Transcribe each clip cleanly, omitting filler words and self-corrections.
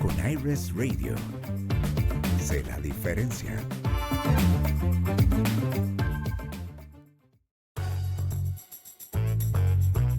con iRest Radio. Sé la diferencia.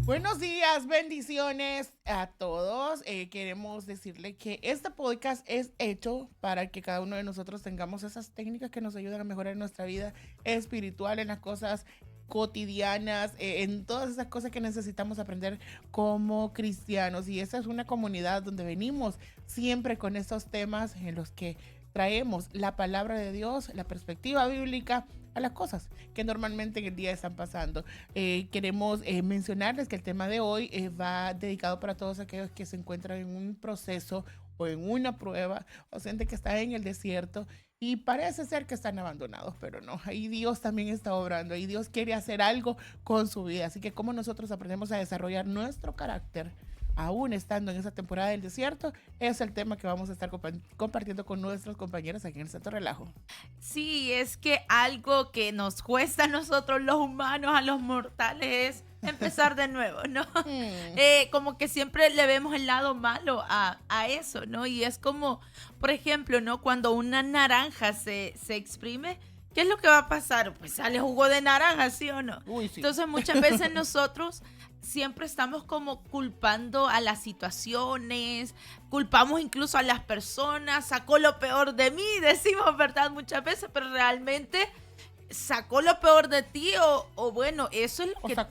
Buenos días, bendiciones a todos. Queremos decirle que este podcast es hecho para que cada uno de nosotros tengamos esas técnicas que nos ayudan a mejorar nuestra vida espiritual, en las cosas cotidianas, en todas esas cosas que necesitamos aprender como cristianos. Y esa es una comunidad donde venimos siempre con estos temas en los que traemos la palabra de Dios, la perspectiva bíblica a las cosas que normalmente en el día están pasando. Queremos mencionarles que el tema de hoy va dedicado para todos aquellos que se encuentran en un proceso o en una prueba, o gente que está en el desierto y parece ser que están abandonados, pero no, ahí Dios también está obrando, ahí Dios quiere hacer algo con su vida. Así que cómo nosotros aprendemos a desarrollar nuestro carácter aún estando en esa temporada del desierto, es el tema que vamos a estar compartiendo con nuestros compañeros aquí en el Santo Relajo. Sí, es que algo que nos cuesta a nosotros los humanos, a los mortales, es empezar de nuevo, ¿no? Como que siempre le vemos el lado malo a eso, ¿no? Y es como, por ejemplo, ¿no? Cuando una naranja se exprime, ¿qué es lo que va a pasar? Pues sale jugo de naranja, ¿sí o no? Uy, sí. Entonces muchas veces nosotros siempre estamos como culpando a las situaciones, culpamos incluso a las personas, sacó lo peor de mí, decimos, ¿verdad? Muchas veces, pero realmente sacó lo peor de ti o bueno, eso es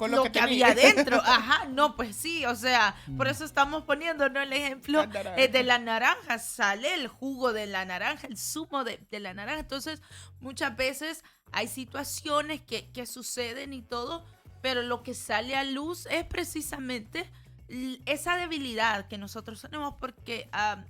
lo que había adentro. Ajá, no, pues sí, o sea, por eso estamos poniendo, ¿no? El ejemplo de la naranja, sale el jugo de la naranja, el zumo de la naranja. Entonces, muchas veces hay situaciones que suceden y todo, pero lo que sale a luz es precisamente esa debilidad que nosotros tenemos, porque a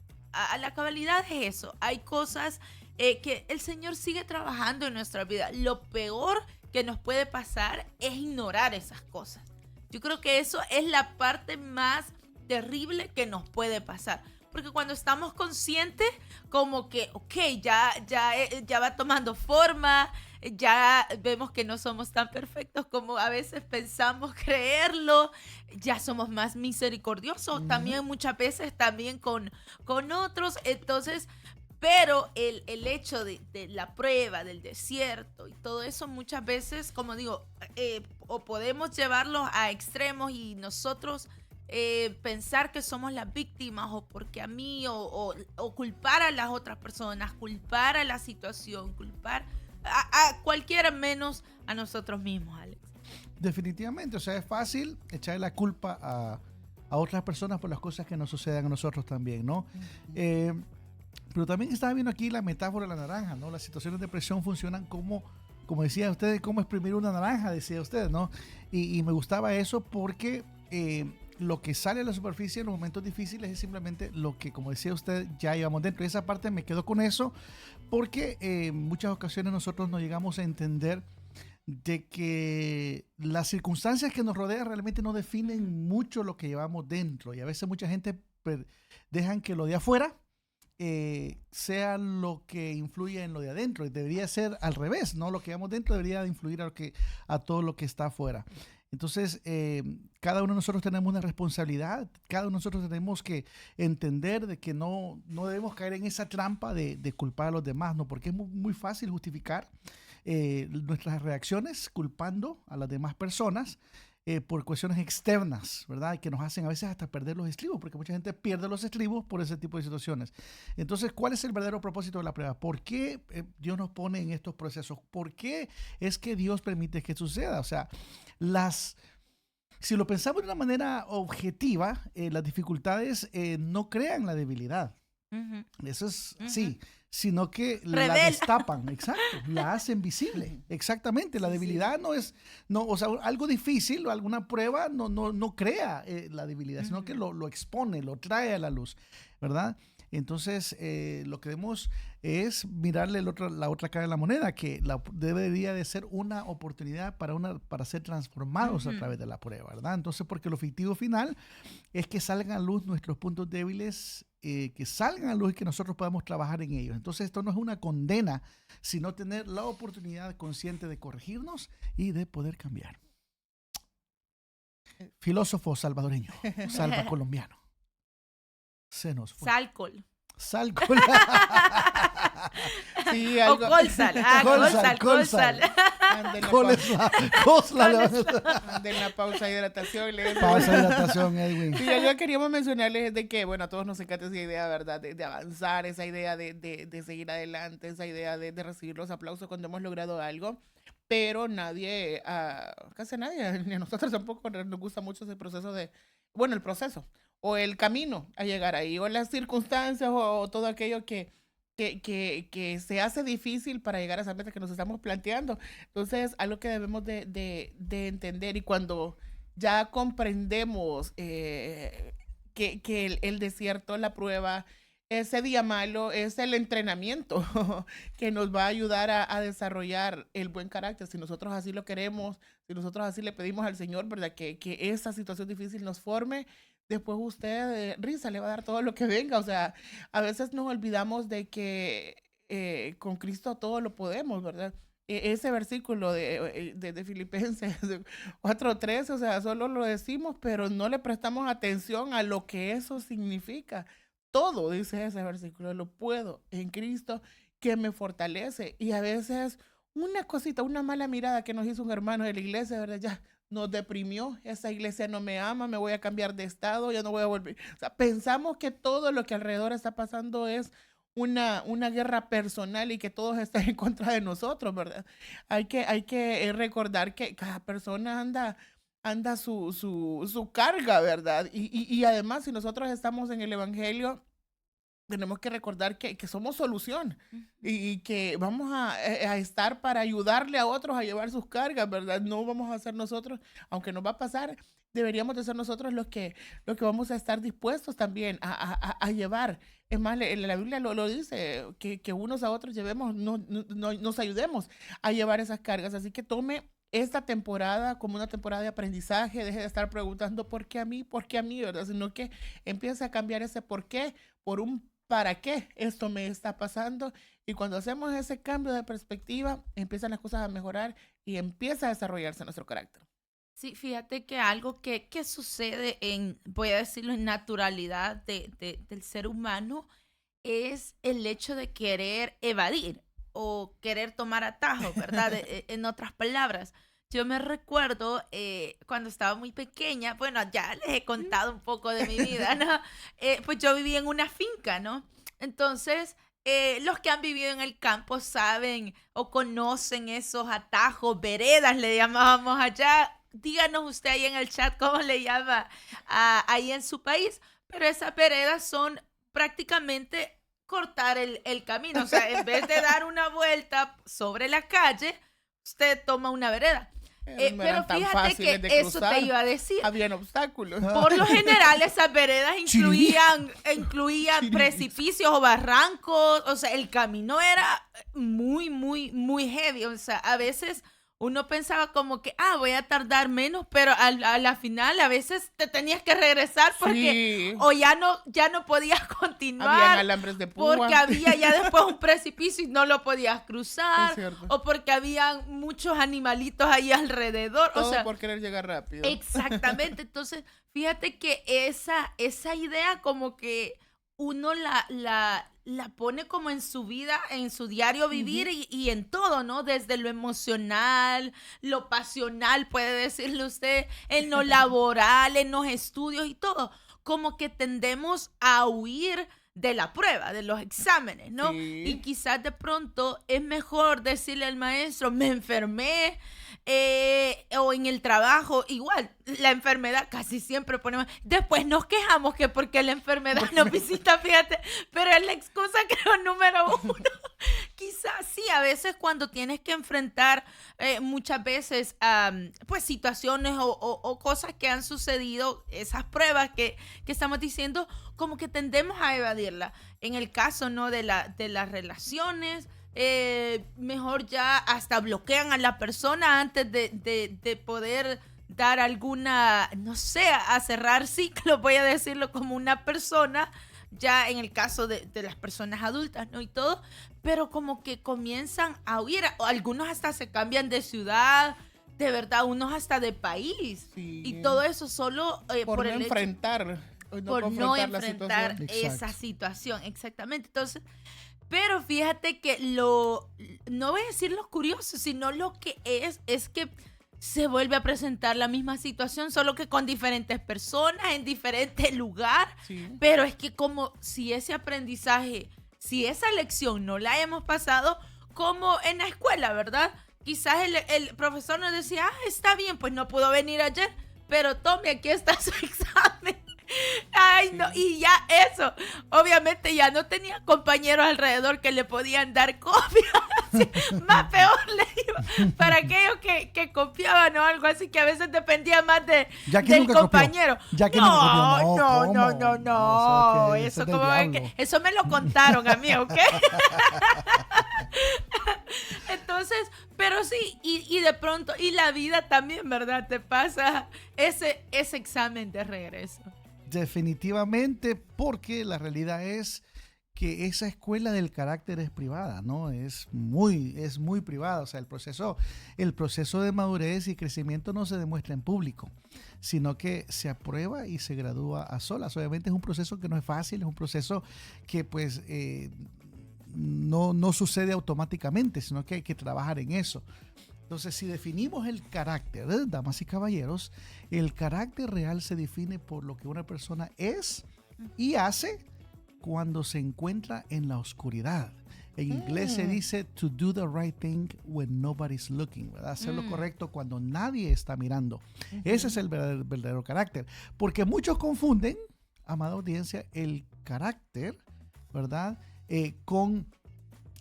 la cabalidad es eso, hay cosas que el Señor sigue trabajando en nuestra vida. Lo peor que nos puede pasar es ignorar esas cosas. Yo creo que eso es la parte más terrible que nos puede pasar. Porque cuando estamos conscientes, como que, ok, ya va tomando forma, ya vemos que no somos tan perfectos como a veces pensamos creerlo, ya somos más misericordiosos, también muchas veces también con otros. Entonces, pero el hecho de la prueba, del desierto y todo eso, muchas veces, como digo, o podemos llevarlo a extremos y nosotros pensar que somos las víctimas, o porque a mí, o culpar a las otras personas, culpar a la situación, culpar a cualquiera menos a nosotros mismos, Alex. Definitivamente, o sea, es fácil echarle la culpa a otras personas por las cosas que nos suceden a nosotros también, ¿no? Pero también estaba viendo aquí la metáfora de la naranja, ¿no? Las situaciones de presión funcionan como decía usted, como exprimir una naranja, decía usted, ¿no? Y me gustaba eso porque lo que sale a la superficie en los momentos difíciles es simplemente lo que, como decía usted, ya llevamos dentro. Y esa parte me quedo con eso porque en muchas ocasiones nosotros no llegamos a entender de que las circunstancias que nos rodean realmente no definen mucho lo que llevamos dentro. Y a veces mucha gente dejan que lo de afuera sea lo que influye en lo de adentro, y debería ser al revés, ¿no? Lo que llevamos dentro debería de influir a todo lo que está afuera. Entonces, cada uno de nosotros tenemos una responsabilidad, cada uno de nosotros tenemos que entender de que no debemos caer en esa trampa de culpar a los demás, ¿no? Porque es muy fácil justificar nuestras reacciones culpando a las demás personas por cuestiones externas, ¿verdad? Que nos hacen a veces hasta perder los estribos, porque mucha gente pierde los estribos por ese tipo de situaciones. Entonces, ¿cuál es el verdadero propósito de la prueba? ¿Por qué Dios nos pone en estos procesos? ¿Por qué es que Dios permite que suceda? O sea, si lo pensamos de una manera objetiva, las dificultades no crean la debilidad. Eso es, sí, sino que la destapan, exacto, la hacen visible, exactamente. La debilidad o sea, algo difícil o alguna prueba no crea la debilidad, sino que lo expone, lo trae a la luz, ¿verdad? Entonces, lo que debemos es mirarle la otra cara de la moneda, que debería de ser una oportunidad para ser transformados a través de la prueba, ¿verdad? Entonces, porque el objetivo final es que salgan a luz nuestros puntos débiles, que salgan a luz y que nosotros podamos trabajar en ellos. Entonces, esto no es una condena, sino tener la oportunidad consciente de corregirnos y de poder cambiar. Filósofo salvadoreño, salva colombiano. Se nos fue. Salcol. Sal con Sí, O algo. colsal. Colsal, Colsal. Ande en la ande en la pausa de hidratación. Pausa de hidratación, Edwin. Sí, algo que queríamos mencionarles es de que, bueno, a todos nos encanta esa idea, ¿verdad? De avanzar, esa idea de seguir adelante, esa idea de recibir los aplausos cuando hemos logrado algo. Pero nadie, casi nadie, ni a nosotros tampoco nos gusta mucho ese proceso el proceso, o el camino a llegar ahí, o las circunstancias, o todo aquello que se hace difícil para llegar a esa meta que nos estamos planteando. Entonces, algo que debemos de entender, y cuando ya comprendemos que el desierto, la prueba, ese día malo es el entrenamiento que nos va a ayudar a desarrollar el buen carácter. Si nosotros así lo queremos, si nosotros así le pedimos al Señor, ¿verdad? Que esa situación difícil nos forme, después usted, risa, le va a dar todo lo que venga. O sea, a veces nos olvidamos de que con Cristo todo lo podemos, ¿verdad? Ese versículo de Filipenses 4:13, o sea, solo lo decimos, pero no le prestamos atención a lo que eso significa. Todo, dice ese versículo, lo puedo en Cristo que me fortalece. Y a veces una cosita, una mala mirada que nos hizo un hermano de la iglesia, ¿verdad? Ya nos deprimió, esa iglesia no me ama, me voy a cambiar de estado, ya no voy a volver. O sea, pensamos que todo lo que alrededor está pasando es una guerra personal y que todos están en contra de nosotros, ¿verdad? Hay que recordar que cada persona anda su carga, ¿verdad? Y además, si nosotros estamos en el Evangelio, tenemos que recordar que somos solución y que vamos a estar para ayudarle a otros a llevar sus cargas, ¿verdad? No vamos a ser nosotros, aunque nos va a pasar, deberíamos de ser nosotros los que vamos a estar dispuestos también a llevar. Es más, la Biblia lo dice, que unos a otros llevemos, nos ayudemos a llevar esas cargas. Así que tome esta temporada como una temporada de aprendizaje, deje de estar preguntando ¿por qué a mí? ¿Por qué a mí? ¿Verdad? Sino que empiece a cambiar ese por qué por un ¿para qué esto me está pasando? Y cuando hacemos ese cambio de perspectiva, empiezan las cosas a mejorar y empieza a desarrollarse nuestro carácter. Sí, fíjate que algo que sucede voy a decirlo, en naturalidad del ser humano es el hecho de querer evadir o querer tomar atajos, ¿verdad? En otras palabras, yo me recuerdo cuando estaba muy pequeña, bueno, ya les he contado un poco de mi vida, ¿no? Pues yo vivía en una finca, ¿no? Entonces, los que han vivido en el campo saben o conocen esos atajos, veredas le llamábamos allá. Díganos usted ahí en el chat cómo le llama ahí en su país, pero esas veredas son prácticamente cortar el camino, o sea, en vez de dar una vuelta sobre la calle, usted toma una vereda. No Pero eran tan fíjate fáciles que de eso cruzar. te iba a decir. Habían obstáculos. Por lo general, esas veredas incluían precipicios o barrancos. O sea, el camino era muy, muy, muy heavy. O sea, a veces uno pensaba como que, voy a tardar menos, pero a la final a veces te tenías que regresar porque Sí. o ya no podías Habían continuar. alambres de púa. Porque había ya después un precipicio y no lo podías Es cruzar. cierto. O porque habían muchos animalitos ahí alrededor. Todo O sea, por querer llegar rápido. exactamente. Entonces, fíjate que esa idea como que uno la pone como en su vida, en su diario vivir y en todo, ¿no? Desde lo emocional, lo pasional, puede decirle usted, en lo laboral, en los estudios y todo. Como que tendemos a huir de la prueba, de los exámenes, ¿no? Sí. Y quizás de pronto es mejor decirle al maestro, me enfermé, o en el trabajo, igual, la enfermedad casi siempre ponemos, después nos quejamos que porque la enfermedad nos visita, fíjate, pero es la excusa creo número uno. Quizás sí, a veces cuando tienes que enfrentar muchas veces pues situaciones o cosas que han sucedido, esas pruebas que estamos diciendo, como que tendemos a evadirla. En el caso, ¿no? de las relaciones, mejor ya hasta bloquean a la persona antes de poder dar alguna, no sé, a cerrar ciclo, voy a decirlo, como una persona, ya en el caso de las personas adultas, ¿no? Y todo, pero como que comienzan a huir, o algunos hasta se cambian de ciudad, de verdad, unos hasta de país, Sí. y todo eso solo por por no el hecho. enfrentar por no confrontar la enfrentar situación. esa Exacto. situación, exactamente. Entonces, pero fíjate que no voy a decir lo curioso, sino lo que es que se vuelve a presentar la misma situación, solo que con diferentes personas, en diferente lugar, Sí. pero es que como si ese aprendizaje, si esa lección no la hemos pasado, como en la escuela, ¿verdad? Quizás el profesor nos decía, está bien, pues no pudo venir ayer, pero tome, aquí está su examen. Ay, Sí. no, y ya eso, obviamente ya no tenía compañeros alrededor que le podían dar copia, así, más peor le iba para aquellos que copiaban o algo así, que a veces dependía más Jackie del nunca copió. compañero. Jackie nunca copió. No, ¿cómo? no, Eso eso es del como ven diablo. que, eso me lo contaron a mí, ¿ok? Entonces, pero sí, y de pronto, y la vida también, ¿verdad? Te pasa ese examen de regreso. Definitivamente, porque la realidad es que esa escuela del carácter es privada, ¿no? Es muy privada. O sea, el proceso de madurez y crecimiento no se demuestra en público, sino que se aprueba y se gradúa a solas. Obviamente es un proceso que no es fácil, es un proceso que pues no sucede automáticamente, sino que hay que trabajar en eso. Entonces, si definimos el carácter, damas y caballeros, el carácter real se define por lo que una persona es y hace cuando se encuentra en la oscuridad. En inglés se dice to do the right thing when nobody's looking, ¿verdad? Hacer lo correcto cuando nadie está mirando. Ese es el verdadero carácter. Porque muchos confunden, amada audiencia, el carácter, ¿verdad? Con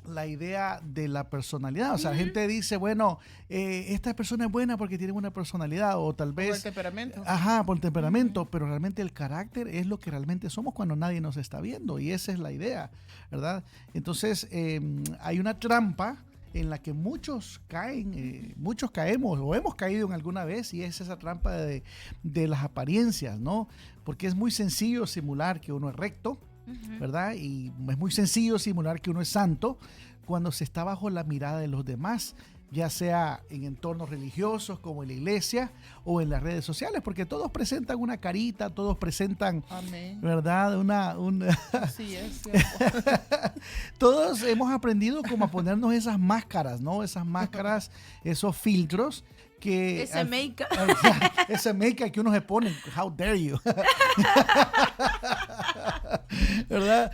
la idea de la personalidad. O sea, la gente dice, bueno, esta persona es buena porque tiene buena personalidad, o tal Por el vez... temperamento. Ajá, por el temperamento, pero realmente el carácter es lo que realmente somos cuando nadie nos está viendo, y esa es la idea, ¿verdad? Entonces, hay una trampa en la que muchos caen, muchos caemos o hemos caído en alguna vez, y es esa trampa de las apariencias, ¿no? Porque es muy sencillo simular que uno es recto, ¿verdad? Y es muy sencillo simular que uno es santo cuando se está bajo la mirada de los demás, ya sea en entornos religiosos como en la iglesia o en las redes sociales, porque todos presentan una carita, todos presentan, Amén. ¿verdad? Así es. ¿Cierto? Todos hemos aprendido como a ponernos esas máscaras, ¿no? Esas máscaras, esos filtros que... Ese make-up. Ese make-up que uno se pone, how dare you. ¿Verdad?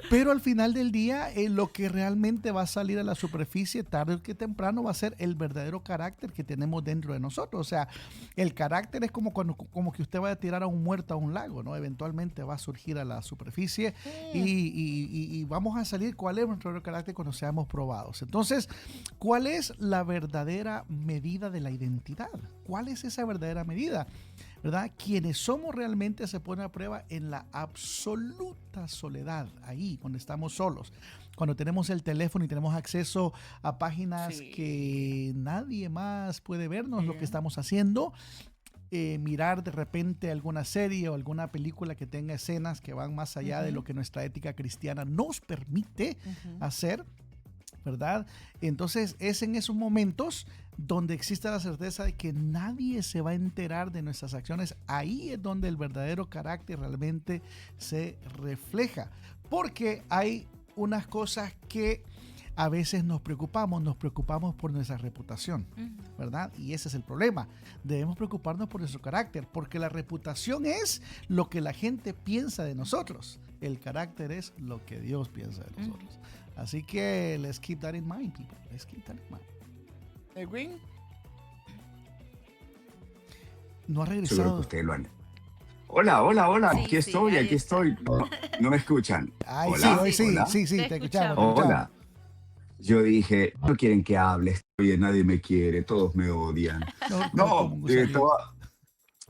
Pero al final del día, lo que realmente va a salir a la superficie tarde o que temprano va a ser el verdadero carácter que tenemos dentro de nosotros. O sea, el carácter es como que usted vaya a tirar a un muerto a un lago, ¿no? Eventualmente va a surgir a la superficie y vamos a salir cuál es nuestro verdadero carácter cuando seamos probados. Entonces, ¿cuál es la verdadera medida de la identidad? ¿Cuál es esa verdadera medida? ¿Verdad? Quienes somos realmente se pone a prueba en la absoluta soledad, ahí, cuando estamos solos, cuando tenemos el teléfono y tenemos acceso a páginas que nadie más puede vernos lo que estamos haciendo, mirar de repente alguna serie o alguna película que tenga escenas que van más allá de lo que nuestra ética cristiana nos permite hacer, ¿verdad? Entonces es en esos momentos donde existe la certeza de que nadie se va a enterar de nuestras acciones. Ahí es donde el verdadero carácter realmente se refleja, porque hay unas cosas que a veces nos preocupamos por nuestra reputación, ¿verdad? Y ese es el problema. Debemos preocuparnos por nuestro carácter, porque la reputación es lo que la gente piensa de nosotros. El carácter es lo que Dios piensa de nosotros. Así que let's keep that in mind, people. Let's keep that in mind. Edwin. No ha Seguro que regresado. ustedes lo han. Hola, Sí, aquí sí, estoy, ahí aquí está. estoy. No me escuchan. Ay, Hola, sí, hoy sí, hola. sí, Te te escuchamos. escuchamos. te escuchamos. Hola. Yo dije, no quieren que hable, oye, nadie me quiere, todos me odian. como No, un gusanito.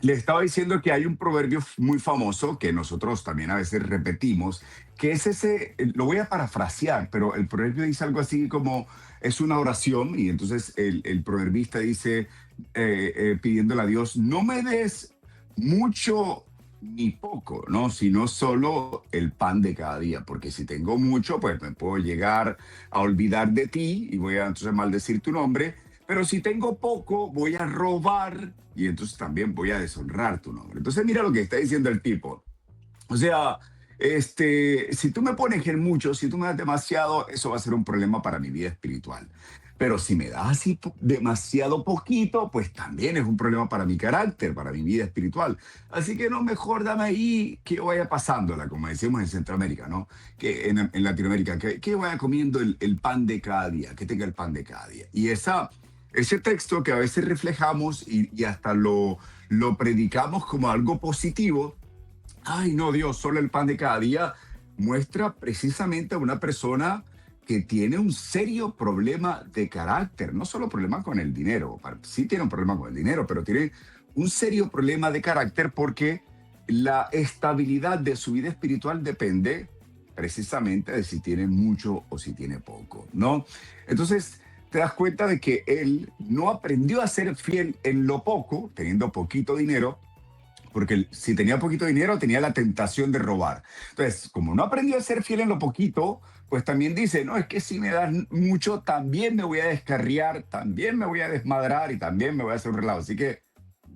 le estaba diciendo que hay un proverbio muy famoso que nosotros también a veces repetimos, que es ese, lo voy a parafrasear, pero el proverbio dice algo así como, es una oración, y entonces el proverbista dice, pidiéndole a Dios, no me des mucho ni poco, ¿no? Sino solo el pan de cada día, porque si tengo mucho, pues me puedo llegar a olvidar de ti y voy a entonces maldecir tu nombre, pero si tengo poco, voy a robar y entonces también voy a deshonrar tu nombre. Entonces mira lo que está diciendo el tipo. O sea, si tú me pones en mucho, si tú me das demasiado, eso va a ser un problema para mi vida espiritual. Pero si me das así demasiado poquito, pues también es un problema para mi carácter, para mi vida espiritual. Así que no, mejor dame ahí que yo vaya pasándola, como decimos en Centroamérica, ¿no? Que en Latinoamérica, que vaya comiendo el pan de cada día, que tenga el pan de cada día. Y ese texto que a veces reflejamos y hasta lo predicamos como algo positivo. Ay, no, Dios, solo el pan de cada día muestra precisamente a una persona que tiene un serio problema de carácter, no solo problema con el dinero, sí tiene un problema con el dinero, pero tiene un serio problema de carácter porque la estabilidad de su vida espiritual depende precisamente de si tiene mucho o si tiene poco, ¿no? Entonces, te das cuenta de que él no aprendió a ser fiel en lo poco, teniendo poquito dinero, porque si tenía poquito dinero tenía la tentación de robar. Entonces, como no aprendió a ser fiel en lo poquito, pues también dice, no, es que si me das mucho, también me voy a descarriar, también me voy a desmadrar y también me voy a hacer un relajo. Así que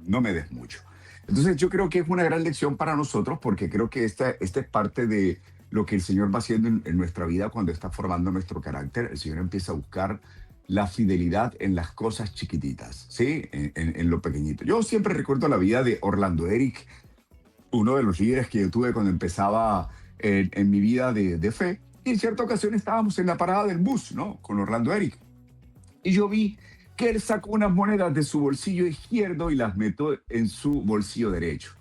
no me des mucho. Entonces, yo creo que es una gran lección para nosotros porque creo que esta es parte de lo que el Señor va haciendo en nuestra vida cuando está formando nuestro carácter. El Señor empieza a buscar la fidelidad en las cosas chiquititas, ¿sí? En lo pequeñito. Yo siempre recuerdo la vida de Orlando Eric, uno de los líderes que yo tuve cuando empezaba en mi vida de fe. Y en cierta ocasión estábamos en la parada del bus, ¿no? Con Orlando Eric. Y yo vi que él sacó unas monedas de su bolsillo izquierdo y las metió en su bolsillo derecho.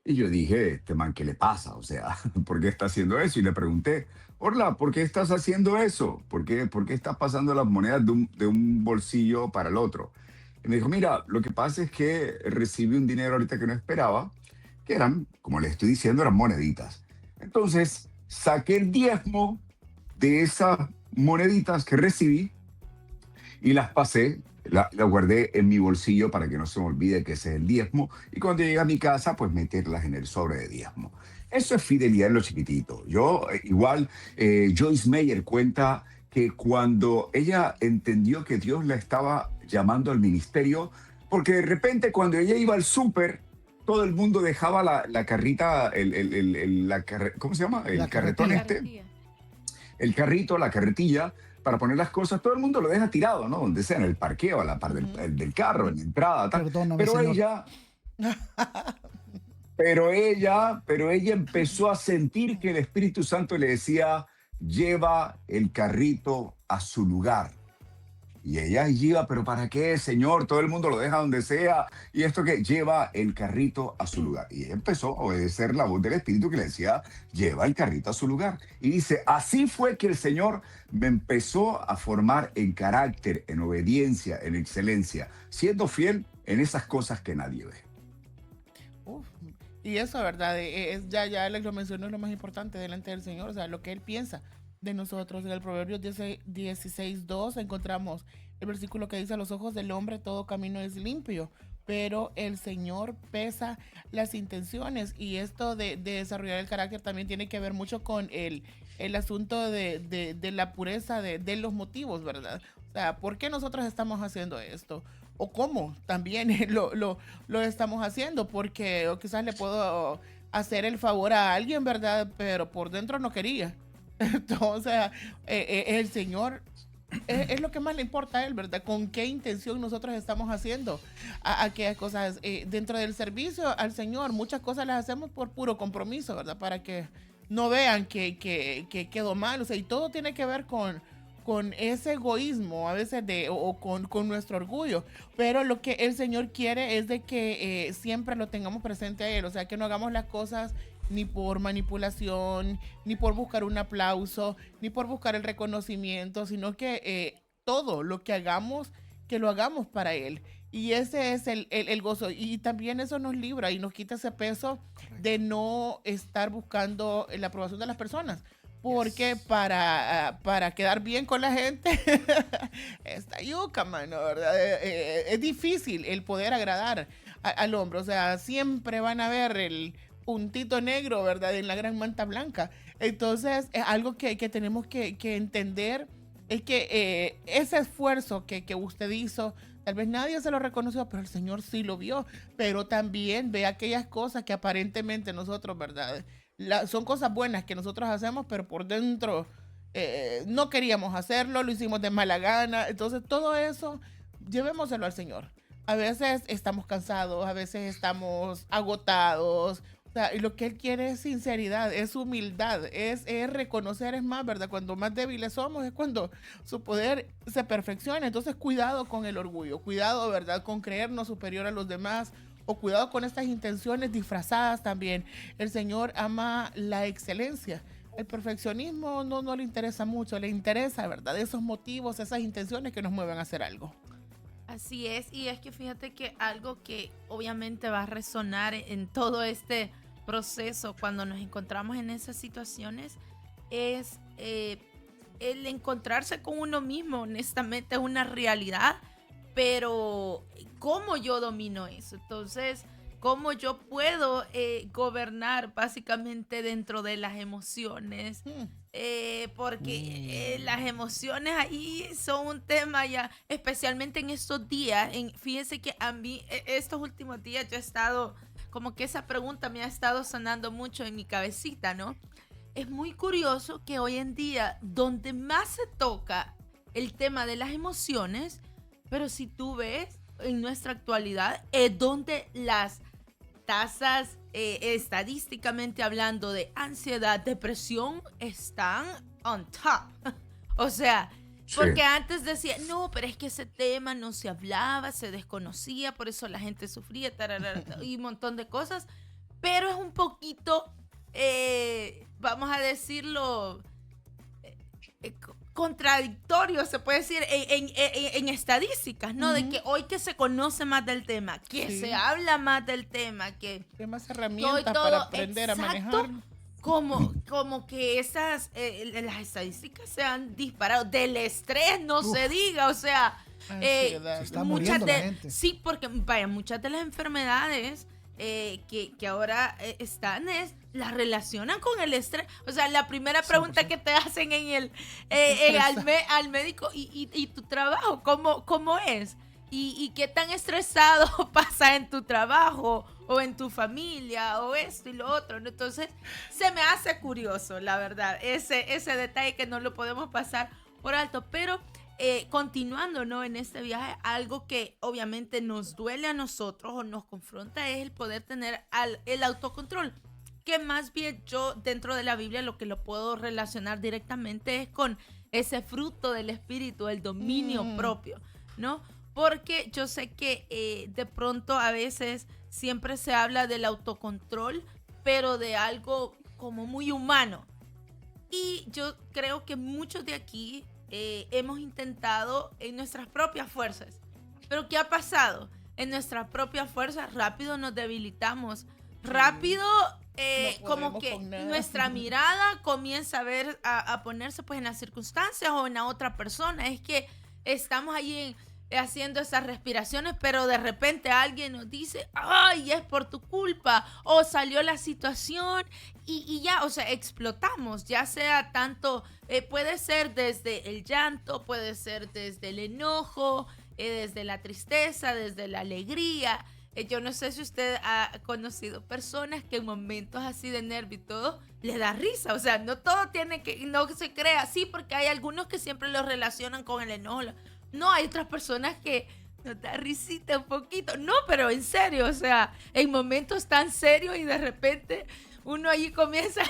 Y yo dije, este man, ¿qué le pasa? O sea, ¿por qué está haciendo eso? Y le pregunté, Orla, ¿por qué estás haciendo eso? ¿Por qué estás pasando las monedas de un bolsillo para el otro? Y me dijo, mira, lo que pasa es que recibí un dinero ahorita que no esperaba, que eran, como le estoy diciendo, eran moneditas. Entonces, saqué el diezmo de esas moneditas que recibí y las pasé, las guardé en mi bolsillo para que no se me olvide que ese es el diezmo. Y cuando llegue a mi casa, pues meterlas en el sobre de diezmo. Eso es fidelidad en lo chiquitito. Joyce Meyer cuenta que cuando ella entendió que Dios la estaba llamando al ministerio, porque de repente cuando ella iba al súper, todo el mundo dejaba la carrita, ¿cómo se llama? El carretón el carrito, la carretilla, para poner las cosas, todo el mundo lo deja tirado, ¿no? Donde sea, en el parqueo, a la par del carro, en la entrada, tal. Perdóname, Pero señor. Pero ella empezó a sentir que el Espíritu Santo le decía, lleva el carrito a su lugar. Y ella iba, pero ¿para qué, Señor? Todo el mundo lo deja donde sea. Y esto que lleva el carrito a su lugar. Y ella empezó a obedecer la voz del Espíritu que le decía, lleva el carrito a su lugar. Y dice, así fue que el Señor me empezó a formar en carácter, en obediencia, en excelencia, siendo fiel en esas cosas que nadie ve. Uf, y eso, ¿verdad? Ya les lo mencionó, es lo más importante delante del Señor, o sea, lo que Él piensa de nosotros. En el Proverbios 16:2 encontramos el versículo que dice, a los ojos del hombre todo camino es limpio, pero el Señor pesa las intenciones. Y esto de desarrollar el carácter también tiene que ver mucho con el asunto de la pureza de los motivos, ¿verdad? O sea, ¿por qué nosotros estamos haciendo esto? O cómo también lo estamos haciendo, porque o quizás le puedo hacer el favor a alguien, ¿verdad? Pero por dentro no quería. Entonces, el Señor es lo que más le importa a Él, ¿verdad? Con qué intención nosotros estamos haciendo aquellas cosas. Dentro del servicio al Señor, muchas cosas las hacemos por puro compromiso, ¿verdad? Para que no vean que quedó mal. O sea, y todo tiene que ver con ese egoísmo, a veces con nuestro orgullo. Pero lo que el Señor quiere es de que siempre lo tengamos presente a Él. O sea, que no hagamos las cosas ni por manipulación, ni por buscar un aplauso, ni por buscar el reconocimiento, sino que todo lo que hagamos, que lo hagamos para Él. Y ese es el gozo. Y también eso nos libra y nos quita ese peso de no estar buscando la aprobación de las personas. Porque para quedar bien con la gente, está yuca, mano, ¿verdad? Es difícil el poder agradar al hombre. O sea, siempre van a ver el puntito negro, ¿verdad? En la gran manta blanca. Entonces, es algo que tenemos que entender, es que ese esfuerzo que usted hizo, tal vez nadie se lo reconoció, pero el Señor sí lo vio. Pero también ve aquellas cosas que aparentemente nosotros, ¿verdad? son cosas buenas que nosotros hacemos, pero por dentro no queríamos hacerlo, lo hicimos de mala gana. Entonces todo eso, llevémoselo al Señor. A veces estamos cansados, a veces estamos agotados. O sea, y lo que Él quiere es sinceridad, es humildad, es reconocer, es más, ¿verdad? Cuando más débiles somos es cuando su poder se perfecciona. Entonces, cuidado con el orgullo, cuidado, ¿verdad? Con creernos superior a los demás, o cuidado con estas intenciones disfrazadas también. El Señor ama la excelencia. El perfeccionismo no le interesa mucho, le interesa, ¿verdad? Esos motivos, esas intenciones que nos mueven a hacer algo. Así es, y es que fíjate que algo que obviamente va a resonar en todo este proceso cuando nos encontramos en esas situaciones es el encontrarse con uno mismo. Honestamente es una realidad, pero ¿cómo yo domino eso? Entonces, ¿cómo yo puedo gobernar básicamente dentro de las emociones? Porque las emociones ahí son un tema ya, especialmente en estos días. Fíjense que a mí estos últimos días yo he estado, como que esa pregunta me ha estado sonando mucho en mi cabecita, ¿no? Es muy curioso que hoy en día, donde más se toca el tema de las emociones, pero si tú ves en nuestra actualidad, es donde las tasas estadísticamente hablando de ansiedad, depresión, están on top. O sea, porque antes decía, no, pero es que ese tema no se hablaba, se desconocía, por eso la gente sufría, y un montón de cosas, pero es un poquito, vamos a decirlo, contradictorio, se puede decir, en estadísticas, ¿no? De que hoy que se conoce más del tema, que se habla más del tema, que hay más herramientas para aprender a manejar. Como que esas, las estadísticas se han disparado. Del estrés, no se diga, o sea, se está muriendo la gente. Sí, porque vaya, muchas de las enfermedades que ahora están las relacionan con el estrés. O sea, la primera pregunta 100%. Que te hacen al médico, ¿y tu trabajo? ¿Cómo es? ¿Y qué tan estresado pasa en tu trabajo o en tu familia o esto y lo otro? Entonces, se me hace curioso, la verdad, ese detalle que no lo podemos pasar por alto. Pero continuando, ¿no? En este viaje, algo que obviamente nos duele a nosotros o nos confronta es el poder tener el autocontrol, que más bien yo dentro de la Biblia lo que lo puedo relacionar directamente es con ese fruto del espíritu, el dominio propio, ¿no? Porque yo sé que de pronto a veces siempre se habla del autocontrol, pero de algo como muy humano. Y yo creo que muchos de aquí hemos intentado en nuestras propias fuerzas. Pero ¿qué ha pasado? En nuestras propias fuerzas rápido nos debilitamos. Rápido como que nuestra mirada comienza a ponerse pues en las circunstancias o en la otra persona. Es que estamos allí haciendo esas respiraciones, pero de repente alguien nos dice, ay, es por tu culpa, o salió la situación y ya, o sea, explotamos, ya sea tanto, puede ser desde el llanto, puede ser desde el enojo, desde la tristeza, desde la alegría. Yo no sé si usted ha conocido personas que en momentos así de nervio y todo, le da risa. O sea, no todo no se crea así, porque hay algunos que siempre lo relacionan con el enojo. No, hay otras personas que nos da risita un poquito. No, pero en serio, o sea, en momentos tan serios y de repente uno ahí comienza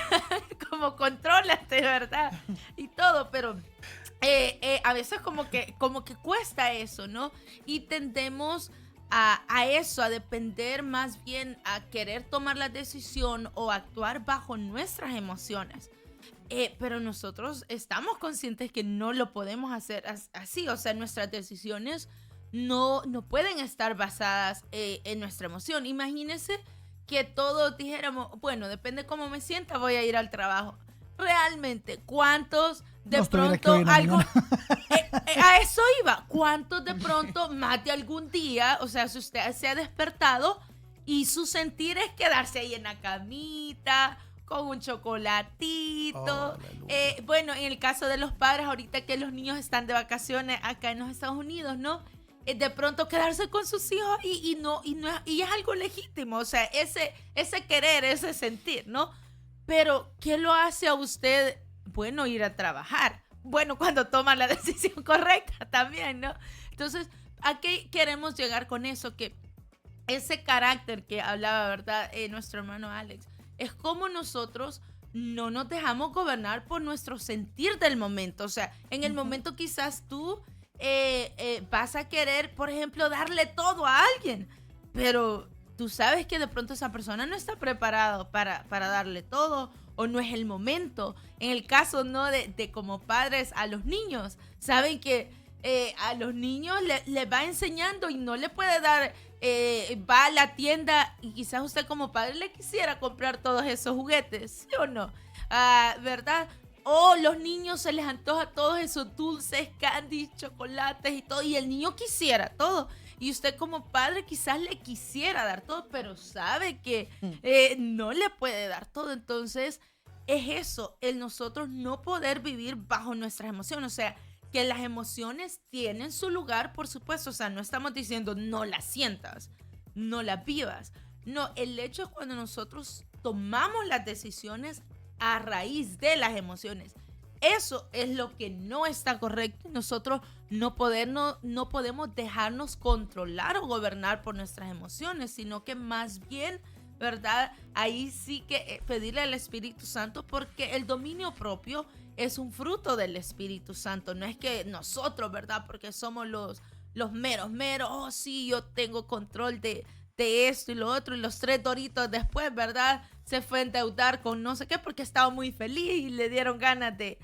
como contrólate, ¿verdad? Y todo, pero a veces como que cuesta eso, ¿no? Y tendemos a eso, a depender más bien, a querer tomar la decisión o actuar bajo nuestras emociones. Pero nosotros estamos conscientes que no lo podemos hacer así. O sea, nuestras decisiones no pueden estar basadas en nuestra emoción. Imagínense que todos dijéramos, bueno, depende cómo me sienta, voy a ir al trabajo. Realmente, ¿cuántos de pronto a eso iba? ¿Cuántos de pronto más de algún día, o sea, si usted se ha despertado y su sentir es quedarse ahí en la camita con un chocolatito? Bueno, en el caso de los padres, ahorita que los niños están de vacaciones acá en los Estados Unidos, ¿no? De pronto quedarse con sus hijos y es algo legítimo, o sea, ese querer, ese sentir, ¿no? Pero, ¿qué lo hace a usted, bueno, ir a trabajar? Bueno, cuando toma la decisión correcta también, ¿no? Entonces, ¿a qué queremos llegar con eso? Que ese carácter que hablaba, ¿verdad? Nuestro hermano Alex, es como nosotros no nos dejamos gobernar por nuestro sentir del momento. O sea, en el momento quizás tú vas a querer, por ejemplo, darle todo a alguien, pero tú sabes que de pronto esa persona no está preparado para darle todo, o no es el momento. En el caso, ¿no? de como padres a los niños, saben que a los niños les va enseñando y no le puede dar, va a la tienda y quizás usted como padre le quisiera comprar todos esos juguetes, ¿sí o no? ¿Verdad? O los niños se les antoja todos esos dulces, candies, chocolates y todo, y el niño quisiera todo. Y usted como padre quizás le quisiera dar todo, pero sabe que no le puede dar todo. Entonces, es eso, el nosotros no poder vivir bajo nuestras emociones. O sea, que las emociones tienen su lugar, por supuesto. O sea, no estamos diciendo no las sientas, no las vivas. No, el hecho es cuando nosotros tomamos las decisiones a raíz de las emociones. Eso es lo que no está correcto. Nosotros no podemos dejarnos controlar o gobernar por nuestras emociones, sino que más bien, ¿verdad? Ahí sí que pedirle al Espíritu Santo, porque el dominio propio es un fruto del Espíritu Santo. No es que nosotros, ¿verdad? Porque somos los meros, oh sí, yo tengo control de esto y lo otro, y los 3 doritos después, ¿verdad? Se fue a endeudar con no sé qué porque estaba muy feliz y le dieron ganas de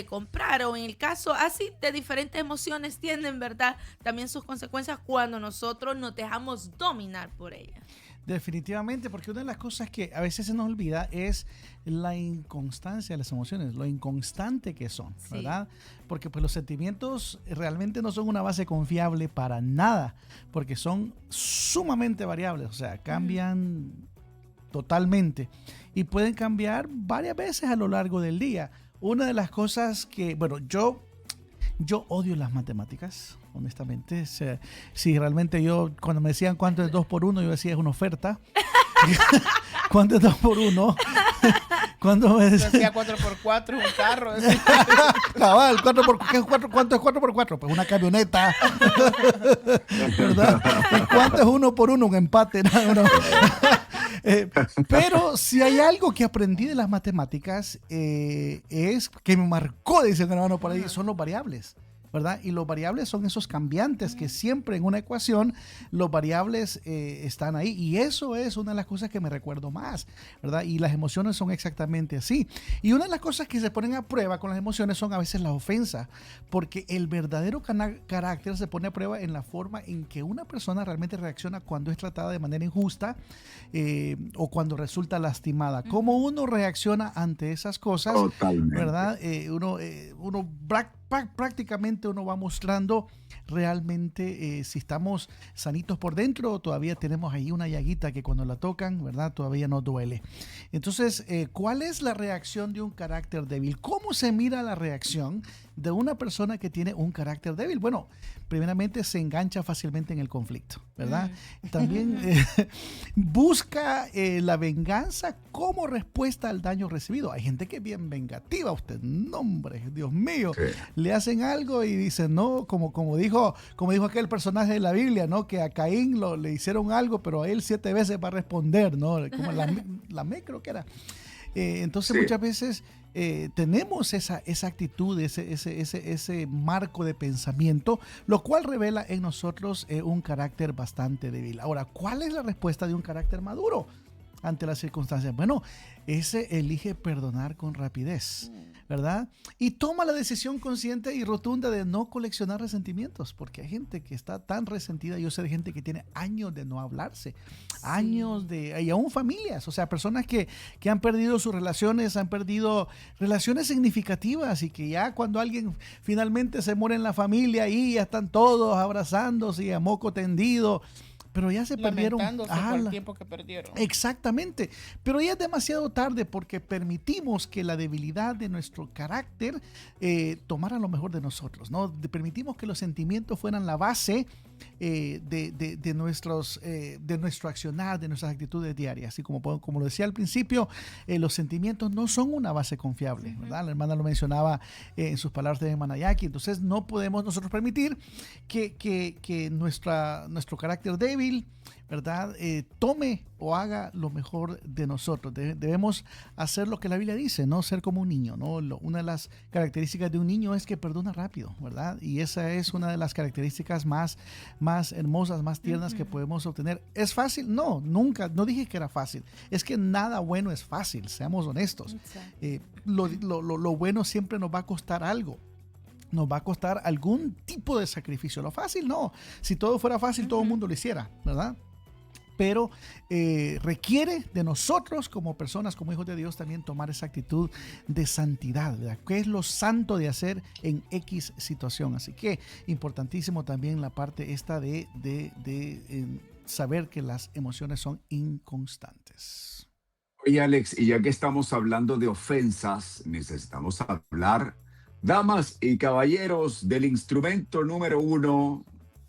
comprar. O en el caso así de diferentes emociones tienen, ¿verdad? También sus consecuencias cuando nosotros nos dejamos dominar por ellas. Definitivamente, porque una de las cosas que a veces se nos olvida es la inconstancia de las emociones, lo inconstante que son, ¿verdad? Porque pues los sentimientos realmente no son una base confiable para nada, porque son sumamente variables, o sea, cambian totalmente y pueden cambiar varias veces a lo largo del día. Una de las cosas que, bueno, yo odio las matemáticas, honestamente. O sea, si realmente cuando me decían cuánto es 2 por 1, yo decía es una oferta. ¿Cuánto es 2 por 1? Cuando me decía 4 por 4 un carro. Cabal, ¿cuánto es 4 por 4? Pues una camioneta. ¿Verdad? ¿Cuánto es 1 por 1? Un empate. No. Pero si hay algo que aprendí de las matemáticas es que me marcó, dice un hermano por ahí, son los variables, ¿verdad? Y los variables son esos cambiantes que siempre en una ecuación los variables están ahí, y eso es una de las cosas que me recuerdo más, ¿verdad? Y las emociones son exactamente así. Y una de las cosas que se ponen a prueba con las emociones son a veces las ofensas, porque el verdadero carácter se pone a prueba en la forma en que una persona realmente reacciona cuando es tratada de manera injusta o cuando resulta lastimada. ¿Cómo uno reacciona ante esas cosas? Totalmente. ¿Verdad? Uno prácticamente uno va mostrando realmente si estamos sanitos por dentro o todavía tenemos ahí una llaguita que cuando la tocan, ¿verdad? Todavía no duele. Entonces, ¿cuál es la reacción de un carácter débil? ¿Cómo se mira la reacción de una persona que tiene un carácter débil? Bueno, primeramente se engancha fácilmente en el conflicto, ¿verdad? También busca la venganza como respuesta al daño recibido. Hay gente que es bien vengativa, usted, no hombre, Dios mío, le hacen algo y dicen, no, como dijo aquel personaje de la Biblia, ¿no? Que a Caín le hicieron algo, pero a él 7 veces va a responder, ¿no? Como la creo que era. Entonces muchas veces tenemos esa actitud, ese marco de pensamiento, lo cual revela en nosotros un carácter bastante débil. Ahora, ¿cuál es la respuesta de un carácter maduro ante las circunstancias? Bueno, ese elige perdonar con rapidez, ¿verdad? Y toma la decisión consciente y rotunda de no coleccionar resentimientos, porque hay gente que está tan resentida. Yo sé de gente que tiene años de no hablarse, años y aún familias, o sea, personas que han perdido sus relaciones, han perdido relaciones significativas, y que ya cuando alguien finalmente se muere en la familia, ahí ya están todos abrazándose y a moco tendido, pero ya se perdieron. Por el tiempo que perdieron. Exactamente. Pero ya es demasiado tarde, porque permitimos que la debilidad de nuestro carácter tomara lo mejor de nosotros, ¿no? Permitimos que los sentimientos fueran la base de nuestro accionar, de nuestras actitudes diarias. Así como lo decía al principio, los sentimientos no son una base confiable, ¿verdad? La hermana lo mencionaba en sus palabras de Manayaki. Entonces no podemos nosotros permitir que nuestro carácter débil, ¿verdad? Tome o haga lo mejor de nosotros. Debemos hacer lo que la Biblia dice, no ser como un niño, ¿no? Una de las características de un niño es que perdona rápido, ¿verdad? Y esa es una de las características más hermosas, más tiernas que podemos obtener. ¿Es fácil? No, nunca, no dije que era fácil. Es que nada bueno es fácil, seamos honestos. Lo bueno siempre nos va a costar algo. Nos va a costar algún tipo de sacrificio. Lo fácil no. Si todo fuera fácil, todo el mundo lo hiciera, ¿verdad? Pero requiere de nosotros como personas, como hijos de Dios, también tomar esa actitud de santidad, ¿verdad? ¿Qué es lo santo de hacer en X situación? Así que importantísimo también la parte esta de saber que las emociones son inconstantes. Oye, Alex, y ya que estamos hablando de ofensas, necesitamos hablar, damas y caballeros, del instrumento número 1,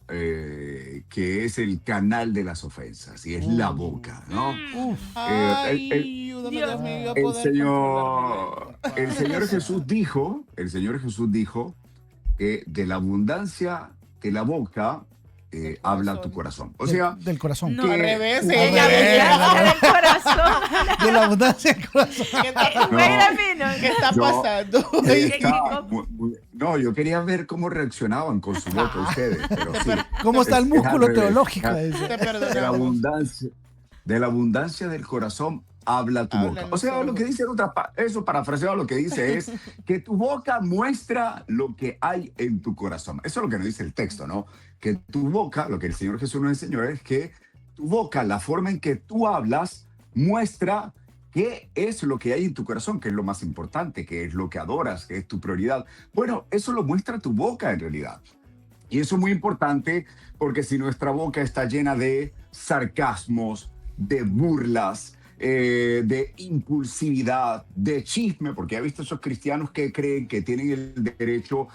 que es el canal de las ofensas, y es la boca, ¿no? Ay, ayúdame, Dios. Dios mío, a El poder Señor, controlarme. el Señor Jesús dijo que de la abundancia de la boca habla tu corazón. O sea, Del corazón. No, Al que- revés, Ella ella. me del corazón. De la abundancia del corazón. ¿Qué está, No. Wait a minute. ¿Qué está Yo- pasando? está no, yo quería ver cómo reaccionaban con su boca ustedes, pero sí. ¿Cómo está el Es músculo al revés. teológico? Ah, Dice. Te De la perdonamos. abundancia del corazón habla tu Hablan boca. O sea, los lo que dice eso parafraseado lo que dice es que tu boca muestra lo que hay en tu corazón. Eso es lo que nos dice el texto, ¿no? Que tu boca, lo que el Señor Jesús nos enseñó es que tu boca, la forma en que tú hablas, muestra qué es lo que hay en tu corazón, qué es lo más importante, qué es lo que adoras, qué es tu prioridad. Bueno, eso lo muestra tu boca en realidad. Y eso es muy importante porque si nuestra boca está llena de sarcasmos, de burlas, de impulsividad, de chisme, porque he visto esos cristianos que creen que tienen el derecho,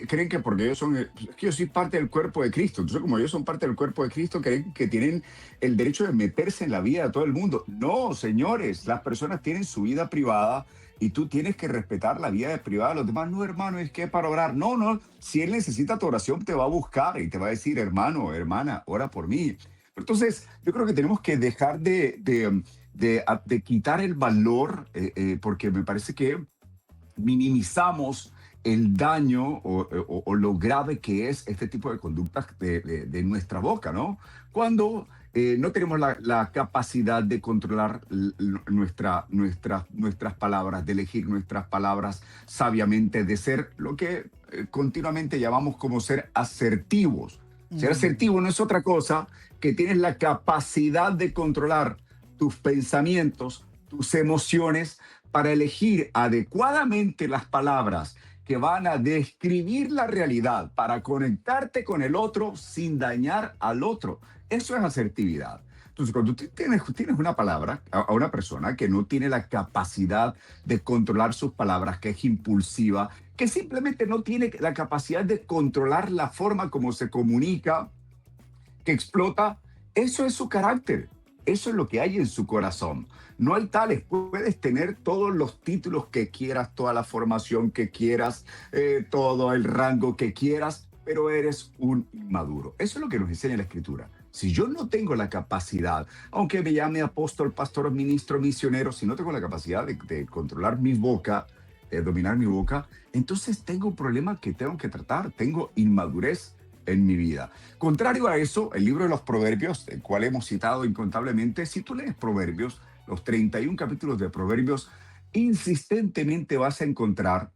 creen que porque ellos son, es que yo soy parte del cuerpo de Cristo, entonces como ellos son parte del cuerpo de Cristo, creen que tienen el derecho de meterse en la vida de todo el mundo. No, señores, las personas tienen su vida privada y tú tienes que respetar la vida privada de los demás. No, hermano, es que para orar. No, si él necesita tu oración, te va a buscar y te va a decir, hermano, hermana, ora por mí. Entonces, yo creo que tenemos que dejar de quitar el valor, porque me parece que minimizamos el daño o lo grave que es este tipo de conductas de nuestra boca, ¿no? Cuando no tenemos la capacidad de controlar nuestras palabras, de elegir nuestras palabras sabiamente, de ser lo que continuamente llamamos como ser asertivos. Ser asertivo no es otra cosa que tienes la capacidad de controlar tus pensamientos, tus emociones, para elegir adecuadamente las palabras que van a describir la realidad, para conectarte con el otro sin dañar al otro. Eso es asertividad. Entonces, cuando tú tienes una palabra a una persona que no tiene la capacidad de controlar sus palabras, que es impulsiva, que simplemente no tiene la capacidad de controlar la forma como se comunica, que explota, eso es su carácter. Eso es lo que hay en su corazón. No hay tales. Puedes tener todos los títulos que quieras, toda la formación que quieras, todo el rango que quieras, pero eres un inmaduro. Eso es lo que nos enseña la Escritura. Si yo no tengo la capacidad, aunque me llame apóstol, pastor, ministro, misionero, si no tengo la capacidad de controlar mi boca, de dominar mi boca, entonces tengo un problema que tengo que tratar. Tengo inmadurez en mi vida. Contrario a eso, el libro de los Proverbios, el cual hemos citado incontablemente, si tú lees Proverbios, los 31 capítulos de Proverbios, insistentemente vas a encontrar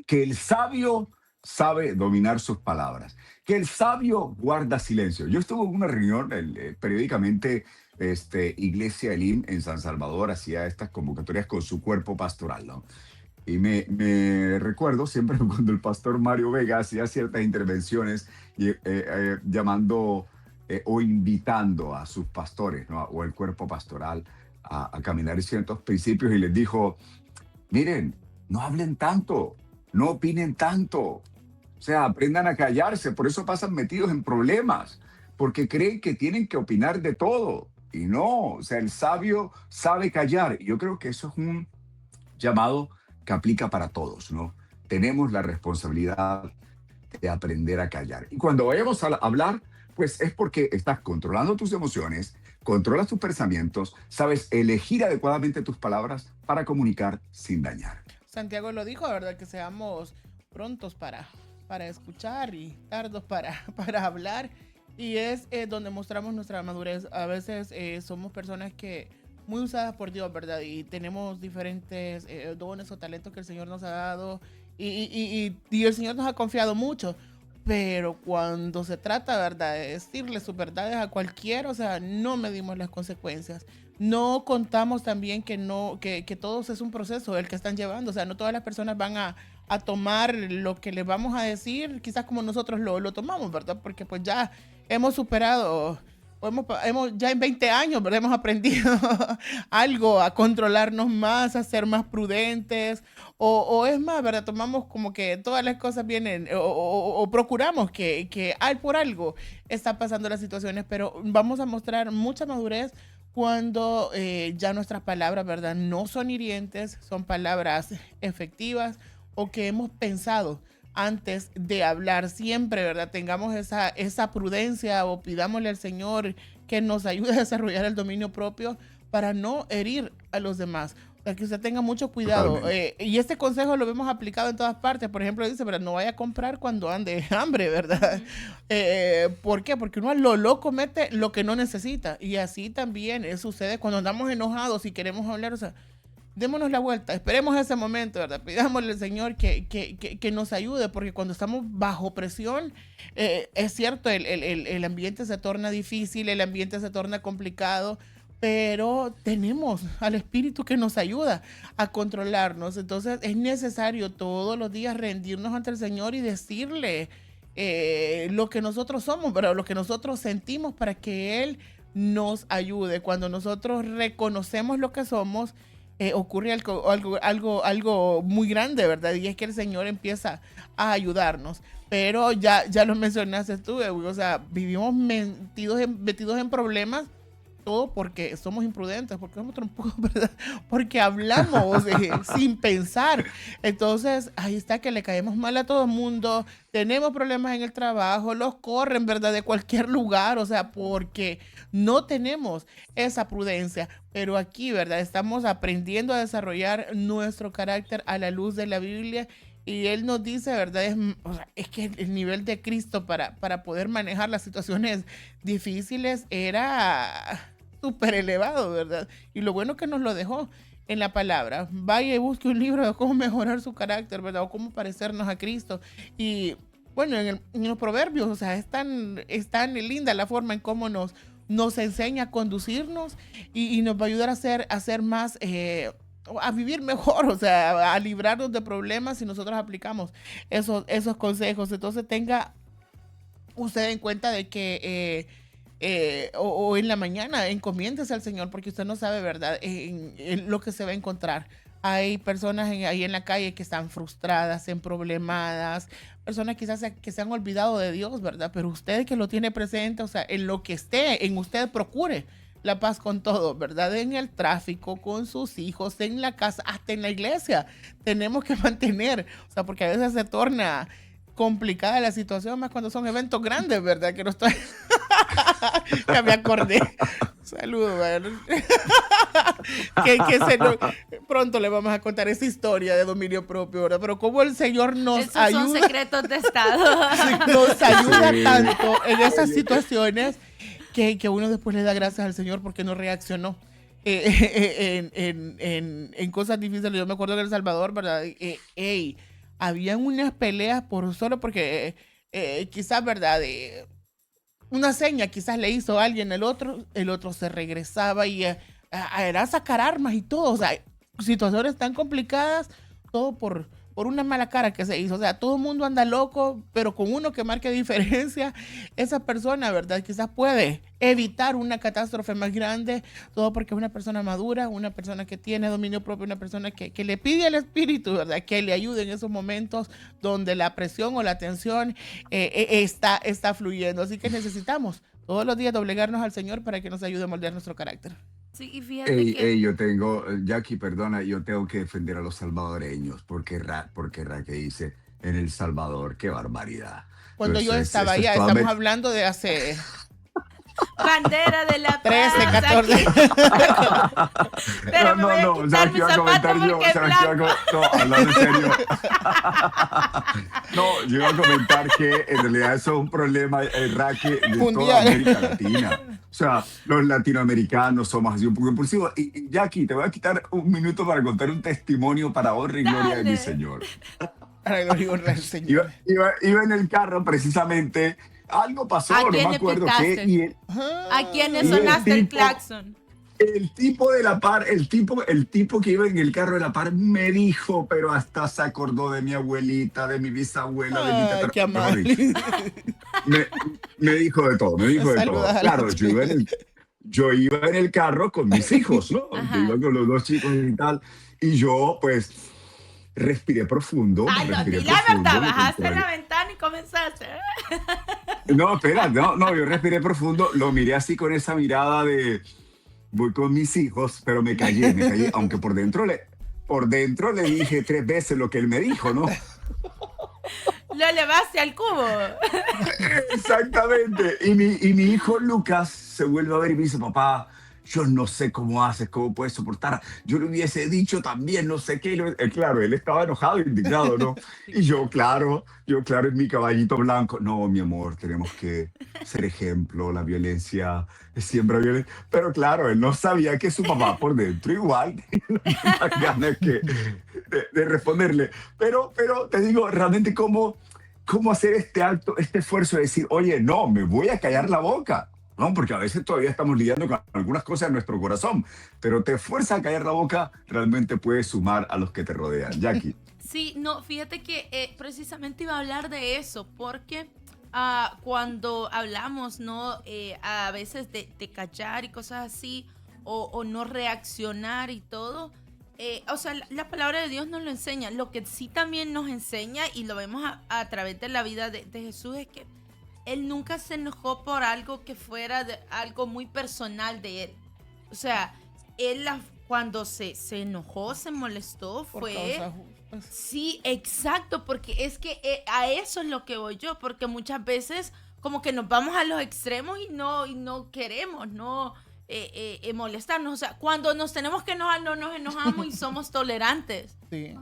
que el sabio sabe dominar sus palabras, que el sabio guarda silencio. Yo estuve en una reunión periódicamente, Iglesia Elim en San Salvador hacía estas convocatorias con su cuerpo pastoral, ¿no? Y me recuerdo siempre cuando el pastor Mario Vega hacía ciertas intervenciones llamando o invitando a sus pastores, ¿no? O el cuerpo pastoral a caminar ciertos principios y les dijo, miren, no hablen tanto, no opinen tanto, o sea, aprendan a callarse, por eso pasan metidos en problemas. porque creen que tienen que opinar de todo. Y no, o sea, el sabio sabe callar. Y yo creo que eso es un llamado que aplica para todos, ¿no? Tenemos la responsabilidad de aprender a callar. Y cuando vayamos a hablar, pues es porque estás controlando tus emociones, controlas tus pensamientos, sabes elegir adecuadamente tus palabras para comunicar sin dañar. Santiago lo dijo, ¿verdad? Que seamos prontos para escuchar y tardos para hablar. Y es donde mostramos nuestra madurez. A veces somos personas que muy usadas por Dios, ¿verdad? Y tenemos diferentes dones o talentos que el Señor nos ha dado y el Señor nos ha confiado mucho. Pero cuando se trata, ¿verdad?, de decirle sus verdades a cualquiera, o sea, no medimos las consecuencias. No contamos también que todos es un proceso el que están llevando. O sea, no todas las personas van a tomar lo que les vamos a decir, quizás como nosotros lo tomamos, ¿verdad? Porque pues ya hemos superado, ya en 20 años, ¿verdad?, hemos aprendido algo, a controlarnos más, a ser más prudentes, o es más, ¿verdad? Tomamos como que todas las cosas vienen, o procuramos que por algo está pasando las situaciones, pero vamos a mostrar mucha madurez cuando ya nuestras palabras, ¿verdad?, no son hirientes, son palabras efectivas o que hemos pensado antes de hablar. Siempre, ¿verdad?, tengamos esa prudencia o pidámosle al Señor que nos ayude a desarrollar el dominio propio para no herir a los demás. O sea, que usted tenga mucho cuidado. Y este consejo lo hemos aplicado en todas partes. Por ejemplo, dice, ¿verdad?, no vaya a comprar cuando ande hambre, ¿verdad? ¿Por qué? Porque uno lo loco mete lo que no necesita. Y así también sucede cuando andamos enojados y queremos hablar, o sea, démonos la vuelta, esperemos ese momento, ¿verdad? Pidámosle al Señor que nos ayude, porque cuando estamos bajo presión, es cierto, el ambiente se torna difícil, el ambiente se torna complicado, pero tenemos al Espíritu que nos ayuda a controlarnos. Entonces es necesario todos los días rendirnos ante el Señor y decirle lo que nosotros somos, pero lo que nosotros sentimos, para que Él nos ayude. Cuando nosotros reconocemos lo que somos, ocurre algo muy grande, ¿verdad? Y es que el Señor empieza a ayudarnos. Pero ya lo mencionaste tú, o sea, vivimos metidos en problemas, todo porque somos imprudentes, porque somos trompos, ¿verdad? Porque hablamos sin pensar. Entonces, ahí está, que le caemos mal a todo el mundo, tenemos problemas en el trabajo, los corren, ¿verdad?, de cualquier lugar, o sea, porque no tenemos esa prudencia. Pero aquí, ¿verdad?, estamos aprendiendo a desarrollar nuestro carácter a la luz de la Biblia. Y Él nos dice, ¿verdad? Es que el nivel de Cristo para poder manejar las situaciones difíciles era súper elevado, ¿verdad? Y lo bueno que nos lo dejó en la palabra. Vaya y busque un libro de cómo mejorar su carácter, ¿verdad? O cómo parecernos a Cristo. Y bueno, en los proverbios, o sea, es tan linda la forma en cómo nos enseña a conducirnos y nos va a ayudar a ser más... a vivir mejor, o sea, a librarnos de problemas si nosotros aplicamos esos consejos. Entonces tenga usted en cuenta de que o en la mañana encomiéndese al Señor, porque usted no sabe, ¿verdad?, en lo que se va a encontrar. Hay personas ahí en la calle que están frustradas, emproblemadas, personas quizás que se han olvidado de Dios, ¿verdad? Pero usted, que lo tiene presente, o sea, en lo que esté, en usted, procure la paz con todo, ¿verdad? En el tráfico, con sus hijos, en la casa, hasta en la iglesia. Tenemos que mantener, o sea, porque a veces se torna complicada la situación, más cuando son eventos grandes, ¿verdad? Que no estoy... Ya me acordé. Saludos, ¿verdad? Pronto le vamos a contar esa historia de dominio propio, ¿verdad? Pero cómo el Señor nos ayuda. Esos son secretos de Estado. Nos ayuda tanto en esas situaciones que uno después le da gracias al Señor porque no reaccionó en cosas difíciles. Yo me acuerdo en El Salvador, ¿verdad? Habían unas peleas solo porque quizás, ¿verdad?, una seña quizás le hizo a alguien, el otro se regresaba y era sacar armas y todo. O sea, situaciones tan complicadas, todo por una mala cara que se hizo. O sea, todo el mundo anda loco, pero con uno que marque diferencia, esa persona, ¿verdad?, quizás puede evitar una catástrofe más grande, todo porque es una persona madura, una persona que tiene dominio propio, una persona que le pide al Espíritu, ¿verdad?, que le ayude en esos momentos donde la presión o la tensión está fluyendo. Así que necesitamos Todos los días doblegarnos al Señor para que nos ayude a moldear nuestro carácter. Sí, y fíjate que Yo tengo, Jackie, perdona, yo tengo que defender a los salvadoreños porque Raquel dice en El Salvador, qué barbaridad. Cuando yo Entonces, estaba eso es allá, totalmente- estamos hablando de hace bandera de la 13, paz, 14. aquí. Pero me voy a quitar ¿sabes mis qué iba a zapatos comentar yo? porque es ¿Sabes qué iba a blanco. No, hablando en serio. No, yo iba a comentar que en realidad eso es un problema, Raquel, de toda Mundial. América Latina. O sea, los latinoamericanos somos así un poco impulsivos. Y Jackie, te voy a quitar un minuto para contar un testimonio para honra y gloria de mi Dale. Señor. Para la gloria del Señor. Iba en el carro precisamente, algo pasó, ¿A no quién me le acuerdo pitaste? qué, y ¿A quiénes Y el sonaste el tipo- claxon? el tipo de la par, el tipo que iba en el carro de la par me dijo, pero hasta se acordó de mi abuelita, de mi bisabuela, de mi Ay, tatara- qué mejor dicho, amable. me dijo de todo, me dijo de todo. Saludas a la Claro, yo iba en el carro con mis hijos, ¿no? Ajá. Yo iba con los dos chicos y tal, y yo pues respiré profundo. Ay, no, respiré di la profundo, verdad, me bajaste controlé. la ventana y comenzaste. No, espera, no, yo respiré profundo, lo miré así con esa mirada de voy con mis hijos, pero me callé, aunque por dentro le dije 3 veces lo que él me dijo, ¿no? Lo elevaste al cubo. Exactamente. Y mi hijo Lucas se vuelve a ver y me dice, papá, yo no sé cómo haces, cómo puedes soportar. Yo le hubiese dicho también, no sé qué. Claro, él estaba enojado, indignado, ¿no? Y yo, claro, en mi caballito blanco. No, mi amor, tenemos que ser ejemplo. La violencia es siempre violencia. Pero claro, él no sabía que su papá por dentro igual tenía las ganas de responderle. Pero te digo, realmente cómo hacer este acto, este esfuerzo de decir, oye, no, me voy a callar la boca. No, porque a veces todavía estamos lidiando con algunas cosas en nuestro corazón, pero te fuerza a callar la boca, realmente puedes sumar a los que te rodean. Jackie. Sí, no, fíjate que precisamente iba a hablar de eso, porque cuando hablamos, ¿no? A veces de callar y cosas así, o no reaccionar y todo, o sea, la palabra de Dios nos lo enseña. Lo que sí también nos enseña, y lo vemos a través de la vida de Jesús, es que Él nunca se enojó por algo que fuera de algo muy personal de Él. O sea, Él cuando se enojó, se molestó, Por fue... causas justas. Sí, exacto, porque es que a eso es lo que voy yo, porque muchas veces como que nos vamos a los extremos y no queremos, no molestarnos. O sea, cuando nos tenemos que enojar, no nos enojamos y somos tolerantes. Sí.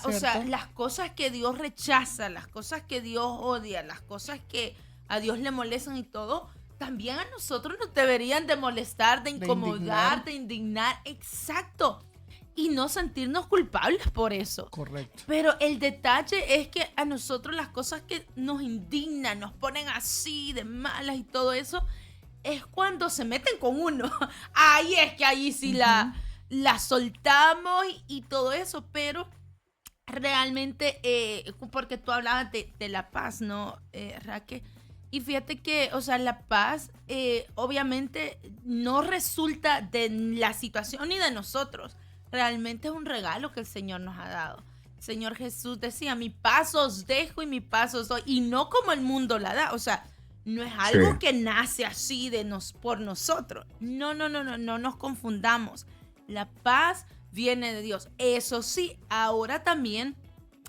O sea, ¿Cierto? las cosas que Dios rechaza, las cosas que Dios odia, las cosas que a Dios le molestan y todo, también a nosotros nos deberían de molestar, de incomodar, de indignar. Exacto. Y no sentirnos culpables por eso. Correcto. Pero el detalle es que a nosotros las cosas que nos indignan, nos ponen así de malas y todo eso, es cuando se meten con uno. Ahí es que ahí sí la soltamos y todo eso, pero realmente, porque tú hablabas de la paz, ¿no, Raquel? Y fíjate que, o sea, la paz obviamente no resulta de la situación ni de nosotros. Realmente es un regalo que el Señor nos ha dado. El Señor Jesús decía, mi paz os dejo y mi paz os doy. Y no como el mundo la da. O sea, no es algo Sí. que nace así por nosotros. No nos confundamos. La paz viene de Dios. Eso sí, ahora también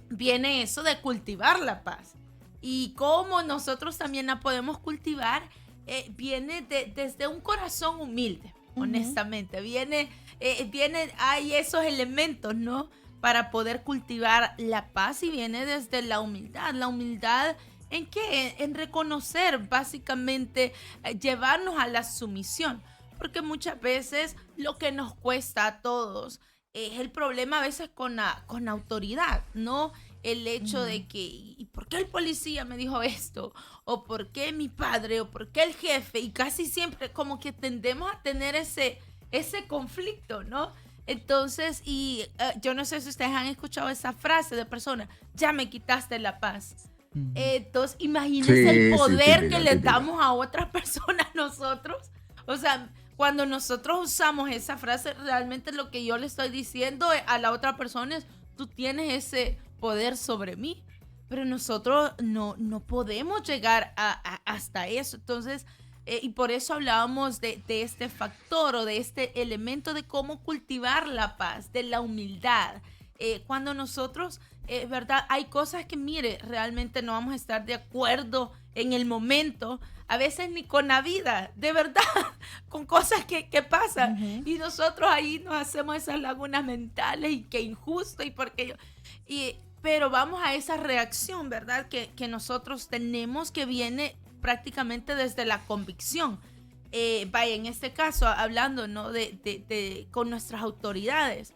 viene eso de cultivar la paz. Y cómo nosotros también la podemos cultivar, viene desde un corazón humilde, honestamente. Hay esos elementos, ¿no? Para poder cultivar la paz y viene desde la humildad. La humildad, ¿en qué? En reconocer, básicamente, llevarnos a la sumisión. Porque muchas veces lo que nos cuesta a todos es el problema a veces con autoridad, ¿no? El hecho de que, ¿y por qué el policía me dijo esto? ¿O por qué mi padre? ¿O por qué el jefe? Y casi siempre como que tendemos a tener ese conflicto, ¿no? Entonces, yo no sé si ustedes han escuchado esa frase de persona, ya me quitaste la paz. Entonces, imagínense Sí, el sí, poder típica, que le típica. damos a otras personas nosotros. O sea, cuando nosotros usamos esa frase, realmente lo que yo le estoy diciendo a la otra persona es, tú tienes ese poder sobre mí. Pero nosotros no podemos llegar hasta eso. Entonces, Y por eso hablábamos de este factor o de este elemento de cómo cultivar la paz, de la humildad. Cuando nosotros, ¿verdad? Hay cosas que, mire, realmente no vamos a estar de acuerdo en el momento, a veces ni con la vida, de verdad, con cosas que pasan. Ujú. Y nosotros ahí nos hacemos esas lagunas mentales y que injusto y porque yo... Pero vamos a esa reacción, ¿verdad? Que nosotros tenemos, que viene prácticamente desde la convicción. Vaya, en este caso, hablando, ¿no? Con nuestras autoridades.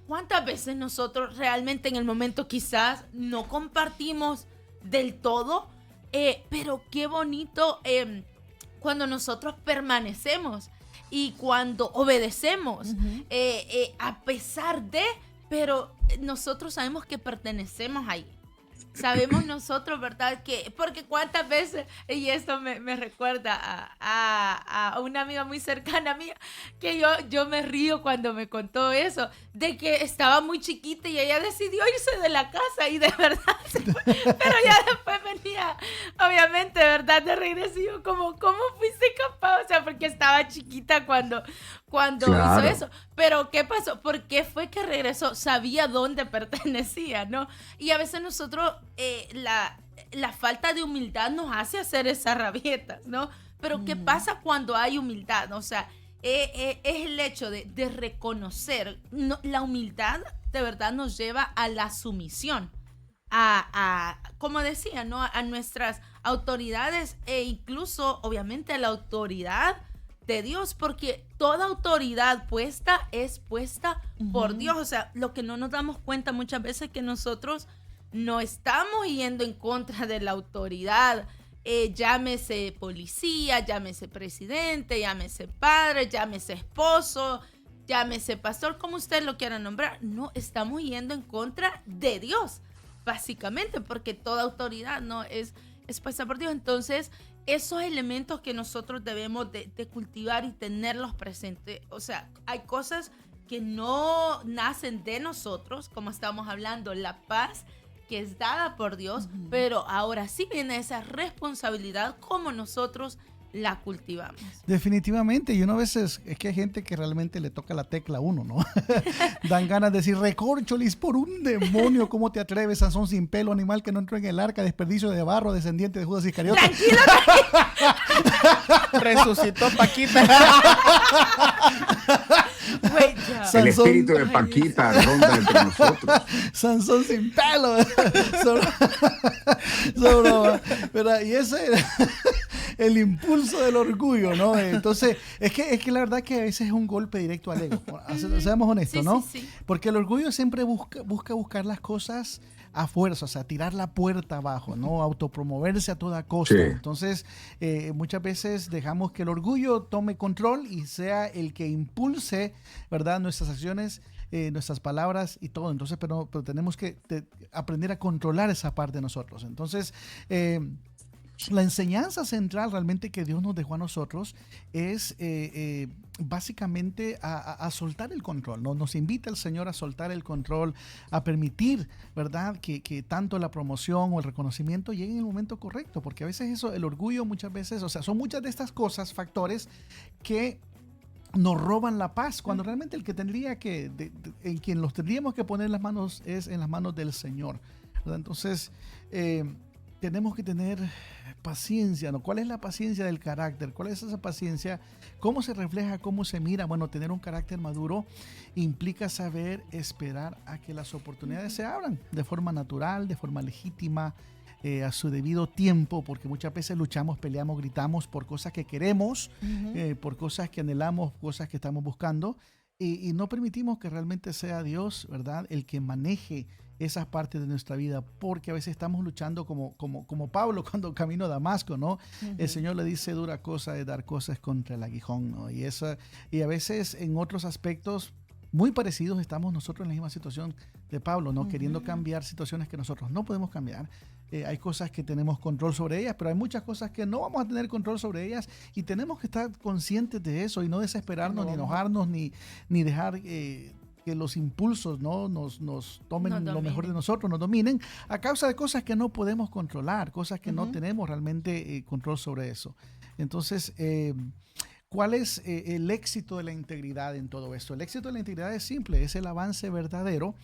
¿Cuántas veces nosotros realmente en el momento quizás no compartimos del todo? Pero qué bonito cuando nosotros permanecemos y cuando obedecemos, Ujú. a pesar de, pero nosotros sabemos que pertenecemos ahí. Sabemos nosotros, ¿verdad? Porque cuántas veces, y esto me recuerda a una amiga muy cercana mía, que yo me río cuando me contó eso, de que estaba muy chiquita y ella decidió irse de la casa y de verdad se fue. Pero ya después venía, obviamente, ¿verdad? De regreso y yo como, ¿cómo fuiste capaz? O sea, porque estaba chiquita cuando Claro. hizo eso. Pero ¿qué pasó? ¿Por qué fue que regresó? Sabía dónde pertenecía, ¿no? Y a veces nosotros, la falta de humildad nos hace hacer esas rabietas, ¿no? Pero ¿qué pasa cuando hay humildad? O sea, es el hecho de reconocer. La humildad de verdad nos lleva a la sumisión. Como decía, ¿no? A nuestras autoridades e incluso, obviamente, a la autoridad de Dios, porque toda autoridad puesta es puesta por Dios. O sea, lo que no nos damos cuenta muchas veces es que nosotros no estamos yendo en contra de la autoridad, llámese policía, llámese presidente, llámese padre, llámese esposo, llámese pastor, como usted lo quiera nombrar. No, estamos yendo en contra de Dios, básicamente, porque toda autoridad no es puesta por Dios. Entonces, esos elementos que nosotros debemos de cultivar y tenerlos presentes. O sea, hay cosas que no nacen de nosotros, como estamos hablando, la paz que es dada por Dios, pero ahora sí viene esa responsabilidad, como nosotros la cultivamos. Definitivamente, y uno a veces, es que hay gente que realmente le toca la tecla a uno, ¿no? Dan ganas de decir, recórcholis, por un demonio, ¿cómo te atreves, Sansón sin pelo, animal que no entró en el arca, desperdicio de barro, descendiente de Judas Iscariote? Tranquilo, Resucitó Paquita. güey, ya. Sansón. El espíritu de Paquita ronda entre nosotros. Sansón sin pelo. Son broma, ¿verdad? Y ese era el impulso del orgullo, ¿no? Entonces, es que la verdad que a veces es un golpe directo al ego. Seamos honestos, Sí, ¿no? sí, sí. Porque el orgullo siempre buscar las cosas a fuerza, o sea, tirar la puerta abajo, ¿no? Autopromoverse a toda costa. Sí. Entonces, muchas veces dejamos que el orgullo tome control y sea el que impulse, ¿verdad?, nuestras acciones, nuestras palabras y todo. Entonces, pero tenemos que aprender a controlar esa parte de nosotros. Entonces, la enseñanza central realmente que Dios nos dejó a nosotros es básicamente a soltar el control, ¿no? Nos invita el Señor a soltar el control, a permitir, ¿verdad?, que tanto la promoción o el reconocimiento lleguen en el momento correcto, porque a veces eso, el orgullo muchas veces, o sea, son muchas de estas cosas, factores que nos roban la paz, cuando realmente el que tendría que, en quien los tendríamos que poner las manos es en las manos del Señor, ¿verdad? Entonces, tenemos que tener paciencia, ¿no? ¿Cuál es la paciencia del carácter? ¿Cuál es esa paciencia? ¿Cómo se refleja? ¿Cómo se mira? Bueno, tener un carácter maduro implica saber esperar a que las oportunidades se abran de forma natural, de forma legítima, a su debido tiempo, porque muchas veces luchamos, peleamos, gritamos por cosas que queremos, por cosas que anhelamos, cosas que estamos buscando, y no permitimos que realmente sea Dios, ¿verdad?, el que maneje esas partes de nuestra vida, porque a veces estamos luchando como Pablo cuando camino a Damasco, ¿no? El Señor le dice, dura cosa de dar cosas contra el aguijón, ¿no? Y a veces en otros aspectos muy parecidos estamos nosotros en la misma situación de Pablo, ¿no? Queriendo cambiar situaciones que nosotros no podemos cambiar. Hay cosas que tenemos control sobre ellas, pero hay muchas cosas que no vamos a tener control sobre ellas, y tenemos que estar conscientes de eso y no desesperarnos, ni enojarnos, ni dejar que que los impulsos, ¿no? nos tomen Nos lo mejor de dominen. nosotros, nos dominen, a causa de cosas que no podemos controlar, cosas que no Ujú. tenemos realmente control sobre eso. Entonces, ¿cuál es el éxito de la integridad en todo esto? El éxito de la integridad es simple, es el avance verdadero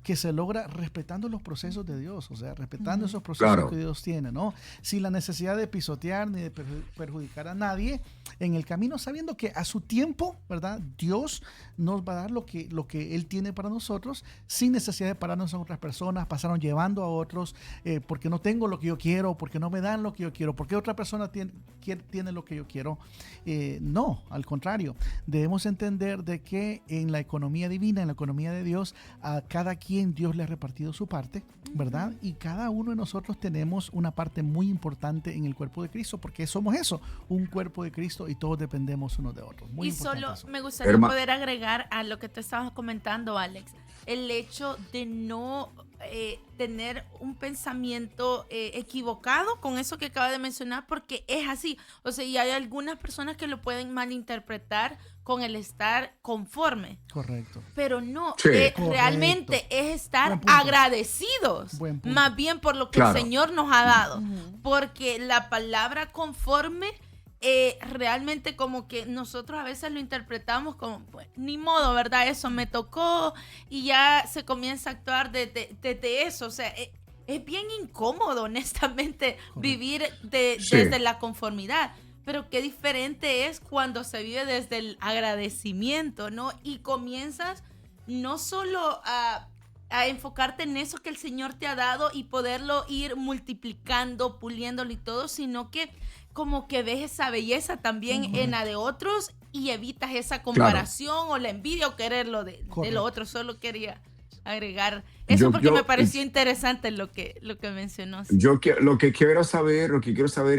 que se logra respetando los procesos de Dios, o sea, respetando Ujú. esos procesos Claro. que Dios tiene, ¿no? Sin la necesidad de pisotear ni de perjudicar a nadie en el camino, sabiendo que a su tiempo, ¿verdad? Dios nos va a dar lo que Él tiene para nosotros, sin necesidad de pararnos a otras personas, pasaron llevando a otros, porque no tengo lo que yo quiero, porque no me dan lo que yo quiero, porque otra persona tiene lo que yo quiero. No, al contrario, debemos entender de que en la economía divina, en la economía de Dios, a cada quien Dios le ha repartido su parte, ¿verdad? Y cada uno de nosotros tenemos una parte muy importante en el cuerpo de Cristo, porque somos eso, un cuerpo de Cristo y todos dependemos unos de otros. Muy Y importante solo eso. me gustaría Herma- poder agregar a lo que te estabas comentando, Alex, el hecho de no tener un pensamiento equivocado con eso que acaba de mencionar, porque es así. O sea, y hay algunas personas que lo pueden malinterpretar con el estar conforme. Correcto. Pero no, Sí. Correcto. realmente es estar Buen punto. agradecidos, Buen punto. más bien por lo que Claro. el Señor nos ha dado. Ujú. Porque la palabra conforme realmente como que nosotros a veces lo interpretamos como, pues, ni modo, ¿verdad? Eso me tocó y ya se comienza a actuar de eso. O sea, es bien incómodo, honestamente, vivir Sí. desde la conformidad. Pero qué diferente es cuando se vive desde el agradecimiento, ¿no? Y comienzas no solo a enfocarte en eso que el Señor te ha dado y poderlo ir multiplicando, puliéndolo y todo, sino que como que ves esa belleza también en la de otros y evitas esa comparación o la envidia o quererlo de lo Correcto. otro. Solo quería agregar eso Yo- porque yo- me pareció interesante lo que mencionó. Sí. Lo que quiero saber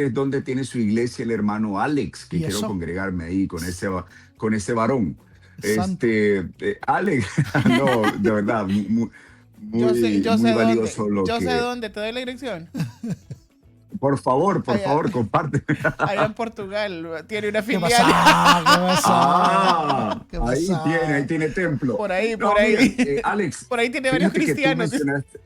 es dónde tiene su iglesia el hermano Alex, que ¿Y quiero eso? congregarme ahí con ese varón. Santo. Alex, no, de verdad, muy, Yo sé muy dónde. valioso lo Yo que... sé dónde. Te doy la dirección. Por favor, Allá. comparte. Allá en Portugal. Tiene una ¿Qué filial. pasa? ¿Qué pasa? Ah, ¿Qué ahí pasa? tiene templo. Por ahí, No, por ahí. mira, Alex, Por ahí tiene varios fíjate que tú cristianos. mencionaste-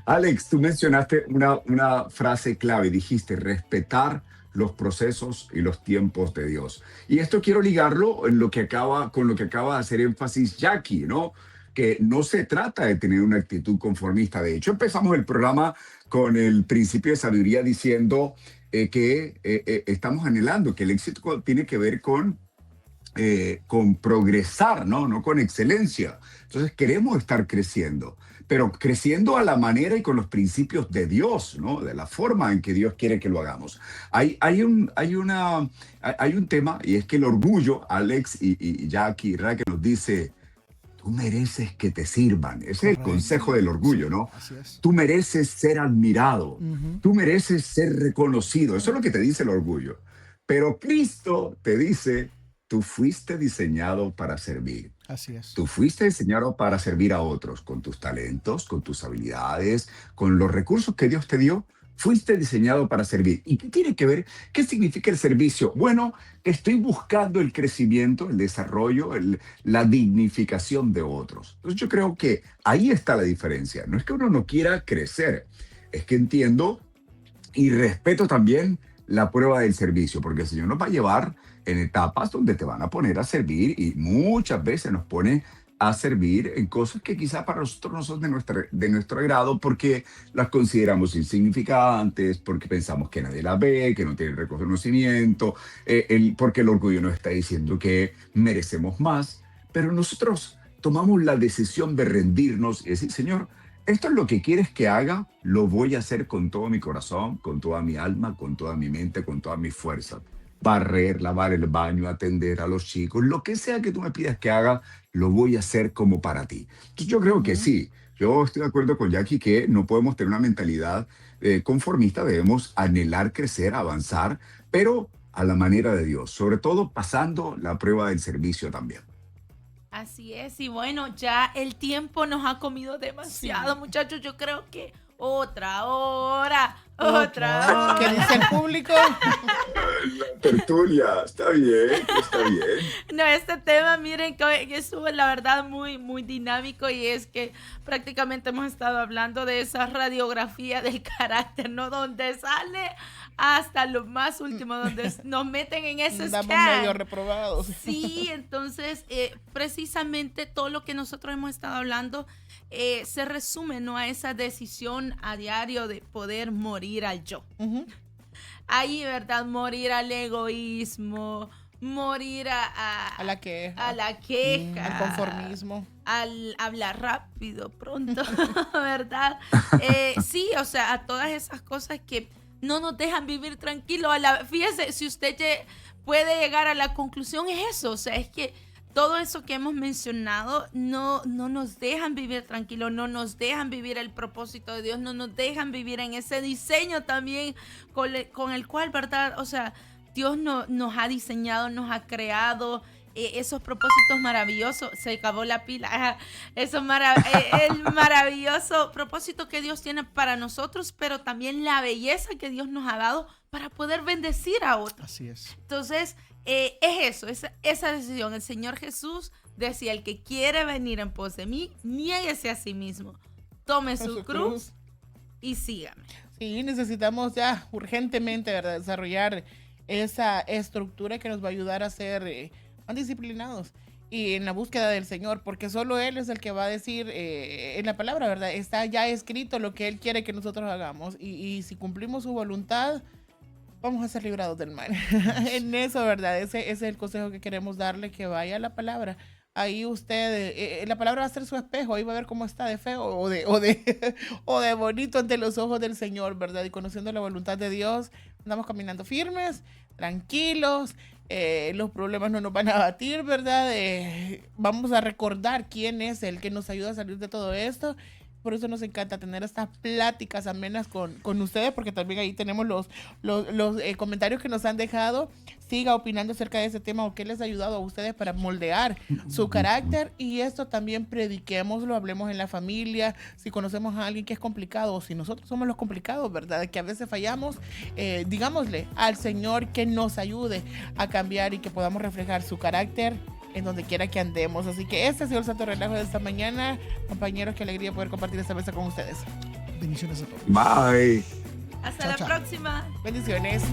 Alex, tú mencionaste una frase clave, dijiste respetar los procesos y los tiempos de Dios. Y esto quiero ligarlo en con lo que acaba de hacer énfasis Jackie, ¿no? Que no se trata de tener una actitud conformista. De hecho, empezamos el programa con el principio de sabiduría diciendo que estamos anhelando que el éxito tiene que ver con progresar, ¿no? No con excelencia. Entonces queremos estar creciendo, pero creciendo a la manera y con los principios de Dios, ¿no? De la forma en que Dios quiere que lo hagamos. Hay un tema, y es que el orgullo, Alex y Jackie y Raquel nos dice, tú mereces que te sirvan. Ese es el Correcto. consejo del orgullo, ¿no? Así es. Tú mereces ser admirado. Ujú. Tú mereces ser reconocido. Eso es lo que te dice el orgullo. Pero Cristo te dice, tú fuiste diseñado para servir. Así es. Tú fuiste diseñado para servir a otros con tus talentos, con tus habilidades, con los recursos que Dios te dio. Fuiste diseñado para servir. ¿Y qué tiene que ver? ¿Qué significa el servicio? Bueno, que estoy buscando el crecimiento, el desarrollo, la dignificación de otros. Entonces yo creo que ahí está la diferencia. No es que uno no quiera crecer, es que entiendo y respeto también la prueba del servicio, porque el Señor nos va a llevar en etapas donde te van a poner a servir y muchas veces nos pone a servir en cosas que quizá para nosotros no son de nuestro agrado porque las consideramos insignificantes, porque pensamos que nadie las ve, que no tienen reconocimiento, porque el orgullo nos está diciendo que merecemos más, pero nosotros tomamos la decisión de rendirnos y decir, Señor, esto es lo que quieres que haga, lo voy a hacer con todo mi corazón, con toda mi alma, con toda mi mente, con toda mi fuerza. Barrer, lavar el baño, atender a los chicos, lo que sea que tú me pidas que haga, lo voy a hacer como para ti. Entonces yo creo que sí, yo estoy de acuerdo con Jackie que no podemos tener una mentalidad conformista, debemos anhelar crecer, avanzar, pero a la manera de Dios, sobre todo pasando la prueba del servicio también. Así es, y bueno, ya el tiempo nos ha comido demasiado, Sí. muchachos. Yo creo que otra hora Otra. ¿Qué dice el público? La tertulia, está bien, está bien. No, este tema, miren, que estuvo la verdad muy, muy dinámico y es que prácticamente hemos estado hablando de esa radiografía del carácter, ¿no? Donde sale hasta lo más último, donde nos meten en ese Estamos scan. medio reprobados. Sí, entonces, precisamente todo lo que nosotros hemos estado hablando se resume, ¿no? A esa decisión a diario de poder morir al yo. Ujú. Ahí, ¿verdad? Morir al egoísmo, morir A la queja. a la queja, Al conformismo. al hablar rápido, pronto, ¿verdad? Sí, o sea, a todas esas cosas que no nos dejan vivir tranquilos. Fíjese, si usted puede llegar a la conclusión, es eso, o sea, es que todo eso que hemos mencionado no nos dejan vivir tranquilos, no nos dejan vivir el propósito de Dios, no nos dejan vivir en ese diseño también con el cual, ¿verdad? O sea, Dios nos ha diseñado, nos ha creado esos propósitos maravillosos. Se acabó la pila. El maravilloso propósito que Dios tiene para nosotros, pero también la belleza que Dios nos ha dado para poder bendecir a otros. Así es. Entonces, es eso, esa decisión. El Señor Jesús decía, el que quiere venir en pos de mí, niéguese a sí mismo, tome su cruz y sígame. Sí, necesitamos ya urgentemente, ¿verdad?, desarrollar esa estructura que nos va a ayudar a ser más disciplinados y en la búsqueda del Señor, porque solo Él es el que va a decir en la palabra, ¿verdad? Está ya escrito lo que Él quiere que nosotros hagamos y si cumplimos su voluntad, vamos a ser librados del mal. En eso, ¿verdad? Ese es el consejo que queremos darle, que vaya a la palabra. Ahí usted, la palabra va a ser su espejo, ahí va a ver cómo está de feo o de bonito ante los ojos del Señor, ¿verdad? Y conociendo la voluntad de Dios, andamos caminando firmes, tranquilos, los problemas no nos van a batir, ¿verdad? Vamos a recordar quién es el que nos ayuda a salir de todo esto. Por eso nos encanta tener estas pláticas amenas con ustedes, porque también ahí tenemos los comentarios que nos han dejado. Siga opinando acerca de ese tema o qué les ha ayudado a ustedes para moldear su carácter. Y esto también prediquémoslo, hablemos en la familia. Si conocemos a alguien que es complicado o si nosotros somos los complicados, ¿verdad? Que a veces fallamos, digámosle al Señor que nos ayude a cambiar y que podamos reflejar su carácter en donde quiera que andemos. Así que este ha sido el Santo Relajo de esta mañana. Compañeros, qué alegría poder compartir esta mesa con ustedes. Bendiciones a todos. Bye. Hasta Chao, la chao. próxima. Bendiciones.